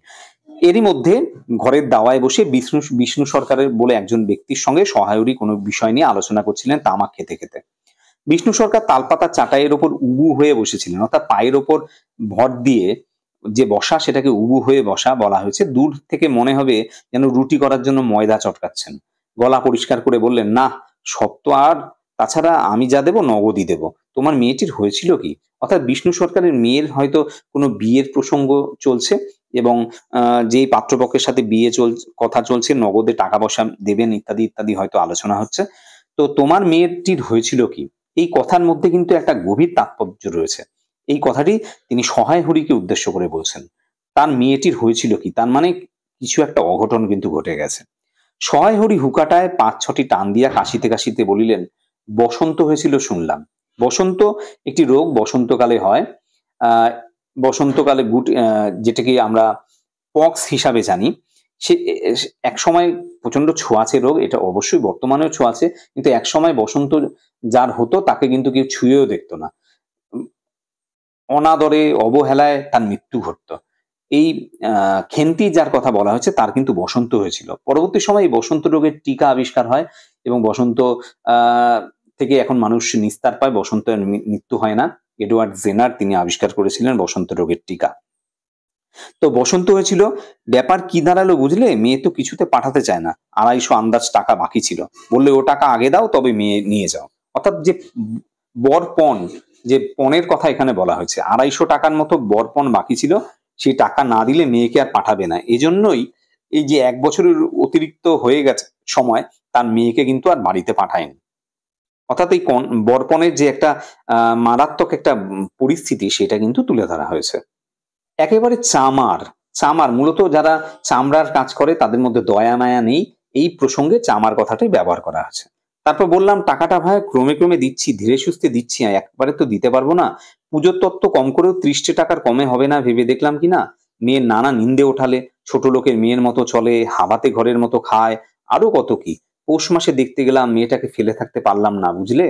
এরই মধ্যে ঘরের দাওয়ায় বসে বিষ্ণু বিষ্ণু সরকারের বলে একজন ব্যক্তির সঙ্গে সহায়রী কোনো বিষয় নিয়ে আলোচনা করছিলেন তামাক খেতে খেতে। বিষ্ণু সরকার তালপাতার চাটাইয়ের ওপর উবু হয়ে বসেছিলেন, অর্থাৎ পায়ের ওপর ভর দিয়ে যে বসা সেটাকে উবু হয়ে বসা বলা হয়েছে। দূর থেকে মনে হবে যেন রুটি করার জন্য ময়দা চটকাচ্ছেন। গলা পরিষ্কার করে বললেন, না সব তো আর, তাছাড়া আমি যা দেবো নগদই দেবো। তোমার মেয়েটির হয়েছিল কি? অর্থাৎ বিষ্ণু সরকারের মেয়ের হয়তো কোনো বিয়ের প্রসঙ্গ চলছে এবং যেই পাত্রপক্ষের সাথে বিয়ে কথা চলছে, নগদে টাকা পয়সা দেবেন ইত্যাদি ইত্যাদি হয়তো আলোচনা হচ্ছে। তো তোমার মেয়েটির হয়েছিল কি? এই কথার মধ্যে কিন্তু একটা গভীর তাৎপর্য রয়েছে। এই কথাটি তিনি সহায় হরিকে উদ্দেশ্য করে বলছেন। তার মেয়েটির হয়েছিল কি? তার মানে কিছু একটা অঘটন কিন্তু ঘটে গেছে। সহায় হরি হুকাটায় ৫-৬টি টান দিয়া কাশিতে কাশিতে বলিলেন, বসন্ত হয়েছিল শুনলাম। বসন্ত একটি রোগ বসন্তকালে হয়। আহ বসন্তকালে যেটাকে আমরা পক্স হিসাবে জানি। সে একসময় প্রচন্ড ছোঁয়াচে রোগ, এটা অবশ্যই বর্তমানেও ছোঁয়াচে, কিন্তু একসময় বসন্ত যার হতো তাকে কিন্তু কেউ ছুঁয়েও দেখতো না। উম, অনাদরে অবহেলায় তার মৃত্যু ঘটতো। এই খেন্তি যার কথা বলা হয়েছে তার কিন্তু বসন্ত হয়েছিল। পরবর্তী সময়ে এই বসন্ত রোগের টিকা আবিষ্কার হয় এবং বসন্ত আহ থেকে এখন মানুষ নিস্তার পায়, বসন্তের মৃত্যু হয় না। এডওয়ার্ড জেনার তিনি আবিষ্কার করেছিলেন বসন্ত রোগের টিকা। তো বসন্ত হয়েছিল, ব্যাপার কি দাঁড়ালো বুঝলে? মেয়ে তো কিছুতে পাঠাতে চায় না। ২৫০ আন্দাজ টাকা বাকি ছিল, বললে ও টাকা আগে দাও তবে মেয়ে নিয়ে যাও। অর্থাৎ যে বরপণ, যে পণের কথা এখানে বলা হয়েছে, ২৫০ টাকার মতো বরপণ বাকি ছিল, সেই টাকা না দিলে মেয়েকে আর পাঠাবে না। এজন্যই এই যে ১ বছরের অতিরিক্ত হয়ে গেছে সময়, তার মেয়েকে কিন্তু আর বাড়িতে পাঠায়নি। অর্থাৎ এই বরপণের যে একটা মারাত্মক একটা পরিস্থিতি সেটা কিন্তু তুলে ধরা হয়েছে। একেবারে চামার, চামার মূলত যারা চামড়ার কাজ করে তাদের মধ্যে দয়া মায়া নেই, এই প্রসঙ্গে চামার কথাটাই ব্যবহার করা আছে। তারপর বললাম, টাকাটা ভাই ক্রমে ক্রমে দিচ্ছি, ধীরে সুস্থে দিচ্ছি, একবারে তো দিতে পারবো না। পুজোর তত্ত্ব কম করেও ৩০ টাকার কমে হবে না ভেবে দেখলাম কিনা। মেয়ের নানা নিন্দে ওঠালে, ছোট লোকের মেয়ের মতো চলে, হাবাতে ঘরের মতো খায়, আরো কত কি। পৌষ মাসে দেখতে গেলাম, মেয়েটাকে ফেলে থাকতে পারলাম না বুঝলে।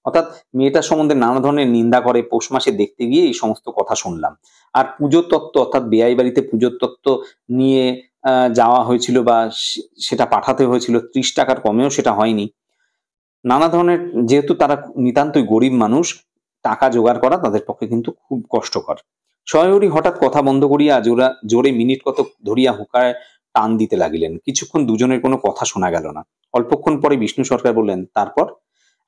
অর্থাৎ মেয়েটার সম্বন্ধে নানা ধরনের নিন্দা করে, পৌষ মাসে দেখতে গিয়ে এই সমস্ত কথা শুনলাম। আর পুজোর তত্ত্ব, অর্থাৎ বেয়াই বাড়িতে পুজোর তত্ত্ব নিয়ে যাওয়া হয়েছিল বা সেটা পাঠাতে হয়েছিল, ৩০ টাকার কমেও সেটা হয়নি। নানা ধরনের, যেহেতু তারা নিতান্তই গরিব মানুষ, টাকা জোগাড় করা তাদের পক্ষে কিন্তু খুব কষ্টকর। সহায়রী হঠাৎ কথা বন্ধ করিয়া জোরে মিনিট কতক ধরিয়া হুঁকায় টান দিতে লাগিলেন। কিছুক্ষণ দুজনের কোনো কথা শোনা গেল না। অল্পক্ষণ পরে বিষ্ণু সরকার বললেন, তারপর?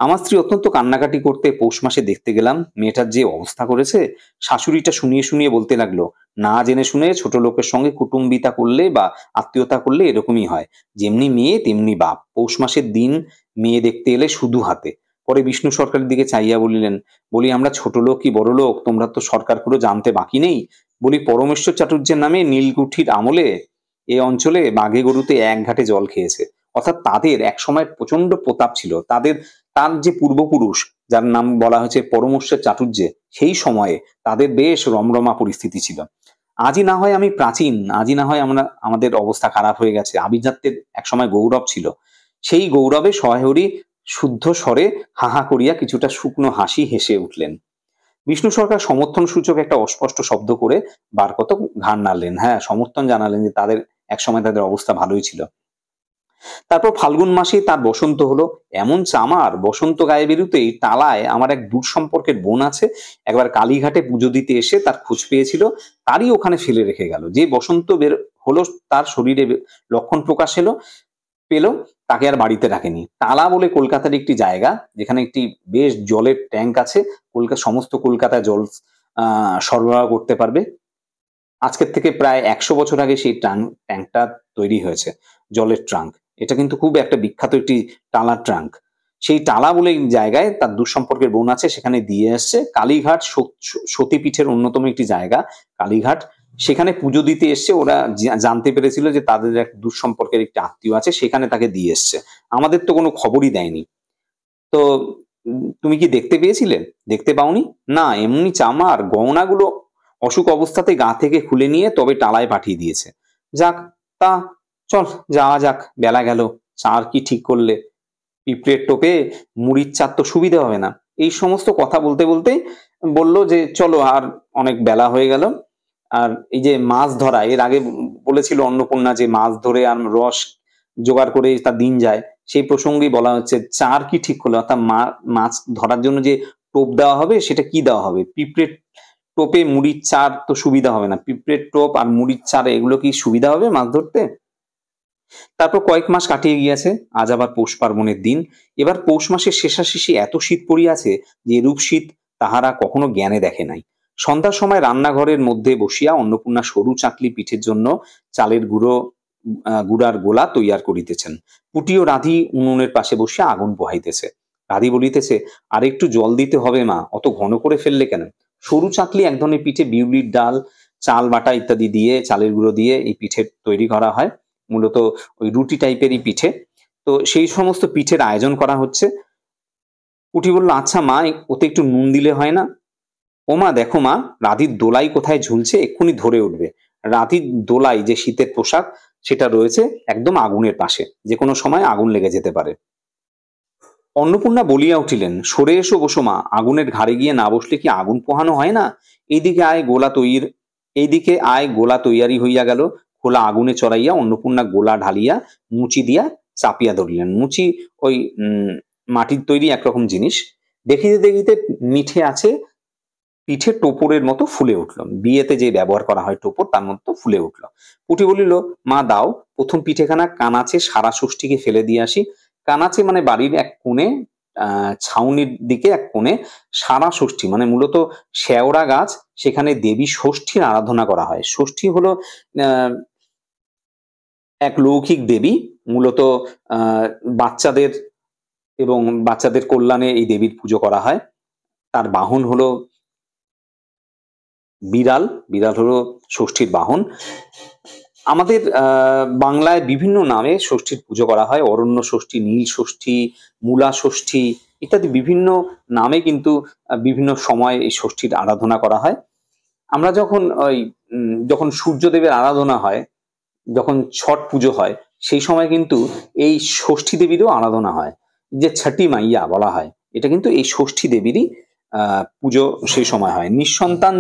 আমার স্ত্রী অত্যন্ত কান্নাকাটি করতে পৌষ মাসে দেখতে গেলাম, মেয়েটার যে অবস্থা করেছে। শাশুড়িটা শুনিয়ে শুনিয়ে বলতে লাগলো, না জেনে শুনে ছোট লোকের সঙ্গে কুটুম্বিতা করলে বা আত্মীয়তা করলে এরকমই হয়। যেমনি মেয়ে তেমনি বাপ। পৌষ মাসের দিন মেয়ে দেখতে এলে শুধু হাতে। পরে বিষ্ণু সরকারের দিকে চাইয়া বলিলেন, বলি আমরা ছোট লোক কি বড় লোক তোমরা তো সরকার পুরো জানতে বাকি নেই। বলি পরমেশ্বর চাটুর্যের নামে নীলকুঠির আমলে এ অঞ্চলে বাঘে গরুতে এক ঘাটে জল খেয়েছে। অর্থাৎ তাদের একসময় প্রচন্ড প্রতাপ ছিল। তার যে পূর্বপুরুষ, যার নাম বলা হয়েছে পরমেশ্বর চাটুর্যে, সেই সময়ে তাদের বেশ রমরমা পরিস্থিতি ছিল। আজই না হয় আমি প্রাচীন, আজই না হয় আমাদের অবস্থা খারাপ হয়ে গেছে, আভিজাত্যের একসময় গৌরব ছিল। সেই গৌরবে সহায়রী শুদ্ধ স্বরে হা হা করিয়া কিছুটা শুকনো হাসি হেসে উঠলেন। বিষ্ণু সরকার সমর্থন সূচক একটা অস্পষ্ট শব্দ করে বার কত ঘাড় নাড়লেন। হ্যাঁ, সমর্থন জানালেন যে তাদের একসময় তাদের অবস্থা ভালোই ছিল। তারপর ফাল্গুন মাসেই তার বসন্ত হলো। এমন চামার, বসন্ত গায়ে বেরুতেই টালায় আমার এক দূর সম্পর্কের বোন আছে, একবার কালীঘাটে পুজো দিতে এসে তার খোঁজ পেয়েছিল, তারই ওখানে ফেলে রেখে গেল। যে বসন্ত বের হলো, তার শরীরে লক্ষণ প্রকাশ পেল, তাকে আর বাড়িতে রাখেনি। টালা বলে কলকাতার একটি জায়গা, যেখানে একটি বেশ জলের ট্যাঙ্ক আছে। সমস্ত কলকাতায় জল সরবরাহ করতে পারবে। আজকের থেকে প্রায় ১০০ বছর আগে সেই ট্যাঙ্কটা তৈরি হয়েছে, জলের ট্রাঙ্ক। এটা কিন্তু খুব একটা বিখ্যাত একটি টালা ট্রাঙ্ক। সেই টালা বলে জায়গায় তার দূরসম্পর্কের বোন আছে, সেখানে দিয়ে এসছে। কালীঘাট সতীপীঠের অন্যতম একটি জায়গা কালীঘাট, সেখানে পুজো দিতে এসছে। ওরা জানতে পেরেছিল যে তাদের এক দূরসম্পর্কের একটি আত্মীয় আছে, সেখানে তাকে দিয়ে এসছে। আমাদের তো কোনো খবরই দেয়নি। তো তুমি কি দেখতে পেয়েছিলে? দেখতে পাওনি? না, এমনি চামার, গহনাগুলো অসুখ অবস্থাতে গা থেকে খুলে নিয়ে তবে টালায় পাঠিয়ে দিয়েছে। যাক, তা চল যাওয়া যাক, বেলা গেল। চার কি ঠিক করলে? পিঁপড়ের টোপে মুড়ির চার তো সুবিধে হবে না। এই সমস্ত কথা বলতে বলতে বলল যে চলো, আর অনেক বেলা হয়ে গেল। আর এই যে মাছ ধরা, এর আগে বলেছিল অন্নপূর্ণা যে মাছ ধরে আর রস জোগাড় করে তার দিন যায়, সেই প্রসঙ্গেই বলা হচ্ছে চার কি ঠিক হলো, অর্থাৎ মাছ ধরার জন্য যে টোপ দেওয়া হবে সেটা কি দেওয়া হবে? পিঁপড়ের টোপে মুড়ির চার তো সুবিধা হবে না, পিঁপড়ের টোপ আর মুড়ির চার এগুলো কি সুবিধা হবে মাছ ধরতে? তারপর কয়েক মাস কাটিয়ে গিয়াছে, আজ আবার পৌষ পার্বণের দিন। এবার পৌষ মাসের শেষাশেষি এত শীত পড়িয়াছে যে এরূপ শীত তাহারা কখনো জ্ঞানে দেখে নাই। সন্ধ্যার সময় রান্নাঘরের মধ্যে বসিয়া অন্নপূর্ণা সরু চাকলি পিঠের জন্য চালের গুড়ার গোলা তৈয়ার করিতেছেন। পুটি ও রাধি উনুনের পাশে বসিয়া আগুন পোহাইতেছে। রাধি বলিতেছে, আর একটু জল দিতে হবে মা, অত ঘন করে ফেললে কেন? সরু চাকলি এক ধরনের পিঠে, বিউলির ডাল, চাল বাটা ইত্যাদি দিয়ে, চালের গুঁড়ো দিয়ে এই পিঠে তৈরি করা হয়। মূলত ওই রুটি টাইপেরই পিঠে। তো সেই সমস্ত পিঠের আয়োজন করা হচ্ছে। পুটি বলল, আচ্ছা মা, ওতে একটু নুন দিলে হয় না? ও মা, দেখো মা, রাধির দোলাই কোথায় ঝুলছে, এক্ষুনি ধরে উঠবে। রাধির দোলাই, যে শীতের পোশাক, সেটা রয়েছে একদম আগুনের পাশে, যে কোনো সময় আগুন লেগে যেতে পারে। অন্নপূর্ণা বলিয়া উঠিলেন, সরে এসো বসো মা, আগুনের ঘাড়ে গিয়ে না বসলে কি আগুন পোহানো হয় না? এইদিকে আয় গোলা তৈয়ারি হইয়া গেল। খোলা আগুনে চড়াইয়া অন্নপূর্ণা গোলা ঢালিয়া মুচি দিয়া চাপিয়া ধরিলেন। মুচি ওই মাটির তৈরি একরকম জিনিস। দেখিতে দেখিতে মিঠে আছে পিঠে টোপরের মতো ফুলে উঠল। বিয়েতে যে ব্যবহার করা হয় টোপর, তার মতো ফুলে উঠল। পুটি বলিল, মা দাও, প্রথম পিঠেখানা কানাচে সারা ষষ্ঠীকে ফেলে দিয়ে আসি। কানাচে মানে বাড়ির এক কোণে, ছাউনির দিকে এক কোণে সারা ষষ্ঠী মানে মূলত শেওড়া গাছ, সেখানে দেবী ষষ্ঠীর আরাধনা করা হয়। ষষ্ঠী হলো আহ এক লৌকিক দেবী, মূলত আহ বাচ্চাদের এবং বাচ্চাদের কল্যাণে এই দেবীর পুজো করা হয়। তার বাহন হলো বিড়াল। বিড়াল হলো ষষ্ঠীর বাহন। আমাদের বাংলায় বিভিন্ন নামে ষষ্ঠীর পুজো করা হয়। অরণ্য ষষ্ঠী, নীল ষষ্ঠী, মূলা ষষ্ঠী ইত্যাদি বিভিন্ন নামে কিন্তু বিভিন্ন সময় এই ষষ্ঠীর আরাধনা করা হয়। আমরা যখন সূর্যদেবের আরাধনা হয়, যখন ছট পুজো হয়, সেই সময় কিন্তু এই ষষ্ঠী দেবীরও আরাধনা হয়, যে ছটি মাইয়া বলা হয়। এটা কিন্তু এই ষষ্ঠী দেবীরই পুজো সেই সময় হয়। নিঃসন্তান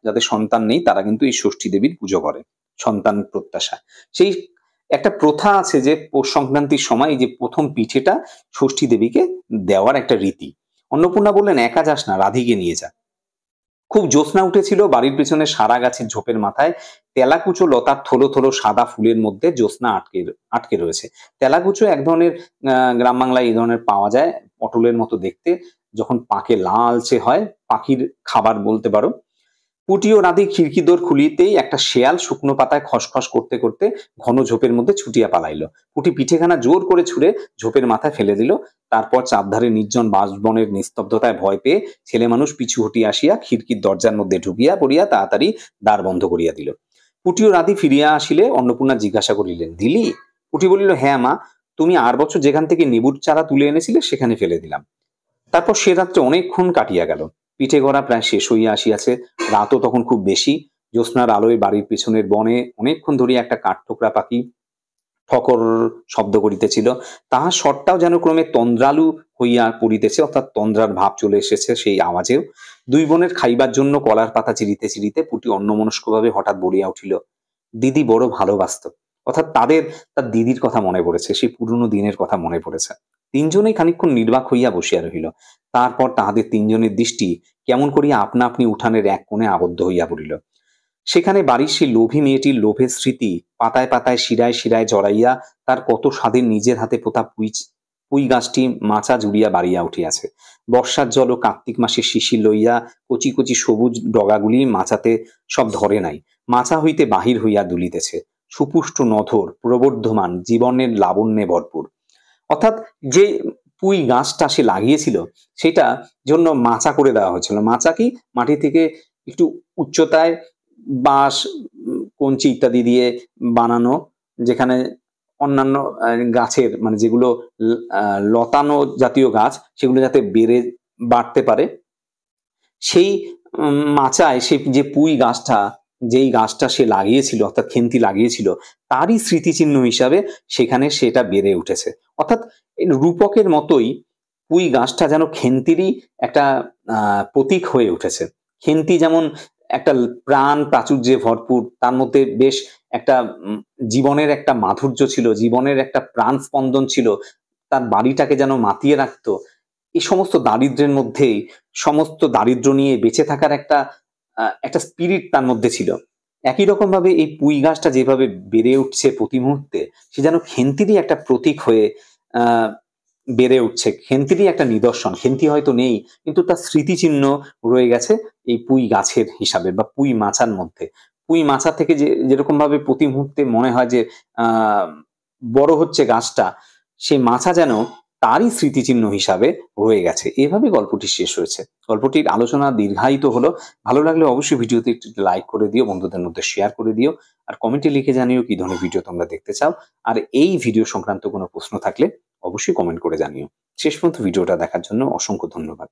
যাদের সন্তান নেই, তারা কিন্তু এই ষষ্ঠী দেবীর পুজো করে সন্তান প্রত্যাশা। সেই একটা প্রথা আছে যে পৌষ সংক্রান্তির সময় এই যে প্রথম পিঠেটা ষষ্ঠী দেবীকে দেওয়ার একটা রীতি। অন্নপূর্ণা বললেন, একা যাস না, রাধিকে নিয়ে যা। খুব জ্যোৎস্না উঠেছিল। বাড়ির পেছনে সারা গাছের ঝোপের মাথায় তেলাকুচো লতার থলো থলো সাদা ফুলের মধ্যে জ্যোৎস্না আটকে রয়েছে। তেলাকুচো এক ধরনের, গ্রাম বাংলায় এই ধরনের পাওয়া যায়, পটলের মতো দেখতে, যখন পাকে লালচে হয়, পাখির খাবার বলতে পারো। পুটি ও রাধি খিড়কি দোর খুলিতেই একটা শেয়াল শুকনো পাতায় খসখস করতে করতে ঘন ঝোপের মধ্যে ছুটিয়া পালাইল। পুটি পিঠেখানা জোর করে ছুঁড়ে ঝোপের মাথায় ফেলে দিল। তারপর চাপধারে নির্জন বাঁশবনের নিস্তব্ধতায় ভয় পেয়ে ছেলে মানুষ পিছু হটিয়া আসিয়া খিড়কির দরজার মধ্যে ঢুকিয়া পড়িয়া তাড়াতাড়ি দ্বার বন্ধ করিয়া দিল। পুটি ও রাধি ফিরিয়া আসিলে অন্নপূর্ণা জিজ্ঞাসা করিলেন, দিলি? পুটি বলিল, হ্যাঁ মা, তুমি আর বছর যেখান থেকে নেবুর চারা তুলে এনেছিলে সেখানে ফেলে দিলাম। তারপর সে রাত্রে অনেকক্ষণ কাটিয়া গেল। পিঠে গড়া প্রায় শেষ হইয়া আসিয়াছে। রাতও তখন খুব বেশি। জ্যোৎস্নার আলোয় বাড়ির পেছনের বনে অনেকক্ষণ ধরিয়া একটা কাঠঠোকরা পাখি ঠকর শব্দ করিতেছিল। তাহার স্বরটাও যেন ক্রমে তন্দ্রালু হইয়া পড়িতেছে, অর্থাৎ তন্দ্রার ভাব চলে এসেছে সেই আওয়াজেও। দুই বোনের খাইবার জন্য কলার পাতা চিরিতে চিরিতে পুটি অন্যমনস্কভাবে হঠাৎ বলিয়া উঠিল, দিদি বড় ভালোবাসত। অর্থাৎ তার দিদির কথা মনে পড়েছে, সেই পুরনো দিনের কথা মনে পড়েছে। তিনজনেই খানিকক্ষণ নির্বাক হইয়া বসিয়া রহিল। তারপর তাহাদের তিনজনের দৃষ্টি কেমন করিয়া আপনা আপনি উঠানের এক কোণে আবদ্ধ হইয়া পড়িল। সেখানে বাড়ির সেই লোভী মেয়েটির লোভের স্মৃতি পাতায় পাতায় শিরায় শিরায় জড়াইয়া তার কত স্বাদের নিজের হাতে পোতা পুঁই গাছটি মাচা জুড়িয়া বাড়িয়া উঠিয়াছে। বর্ষার জল ও কার্তিক মাসের শিশির লইয়া কচি কচি সবুজ ডগাগুলি মাচাতে সব ধরে নাই, মাচা হইতে বাহির হইয়া দুলিতেছে। সুপুষ্ট নধর, প্রবর্ধমান, জীবনের লাবণ্যে ভরপুর। অর্থাৎ যে পুঁই গাছটা সে লাগিয়েছিল, সেটা জন্য মাচা করে দেওয়া হয়েছিল। মাচা কি, মাটি থেকে একটু উচ্চতায় বাঁশ, কঞ্চি ইত্যাদি দিয়ে বানানো, যেখানে অন্যান্য গাছের মানে যেগুলো লতানো জাতীয় গাছ, সেগুলো যাতে বাড়তে পারে, সেই মাচায় সে যে পুঁই গাছটা, যেই গাছটা সে লাগিয়েছিল, অর্থাৎ খেন্তি লাগিয়েছিল, তারই স্মৃতিচিহ্ন হিসাবে সেখানে সেটা বেড়ে উঠেছে। অর্থাৎ রূপকের মতোই পুঁই গাছটা যেন খেন্তিরই একটা প্রতীক হয়ে উঠেছে। খেন্তি যেমন একটা প্রাণ প্রাচুর্যে ভরপুর, তার মধ্যে বেশ একটা জীবনের একটা মাধুর্য ছিল, জীবনের একটা প্রাণ স্পন্দন ছিল, তার বাড়িটাকে যেন মাতিয়ে রাখতো। এই সমস্ত দারিদ্র্যের মধ্যেই সমস্ত দারিদ্র্য নিয়ে বেঁচে থাকার একটা স্পিরিট তার মধ্যে ছিল। একই রকমভাবে এই পুঁই গাছটা যেভাবে বেড়ে উঠছে প্রতি মুহূর্তে, সে যেন খেন্তিরই একটা প্রতীক হয়ে আ বেড়ে উঠছে। খেন্তিরই একটা নিদর্শন। খেন্তি হয়তো নেই, কিন্তু তার স্মৃতিচিহ্ন রয়ে গেছে এই পুঁই গাছের হিসাবে বা পুঁই মাচার মধ্যে। পুঁই মাচা থেকে যেরকমভাবে প্রতি মুহূর্তে মনে হয় যে আ বড় হচ্ছে গাছটা, সেই মাচা যেন তারই স্মৃতিচিহ্ন হিসাবে রয়ে গেছে। এভাবে গল্পটি শেষ হয়েছে। গল্পটির আলোচনা দীর্ঘায়িত হলো। ভালো লাগলে অবশ্যই ভিডিওতে একটি লাইক করে দিও, বন্ধুদের মধ্যে শেয়ার করে দিও। আর কমেন্টে লিখে জানিও কি ধরনের ভিডিও তোমরা দেখতে চাও। আর এই ভিডিও সংক্রান্ত কোনো প্রশ্ন থাকলে অবশ্যই কমেন্ট করে জানিও। শেষ পর্যন্ত ভিডিওটা দেখার জন্য অসংখ্য ধন্যবাদ।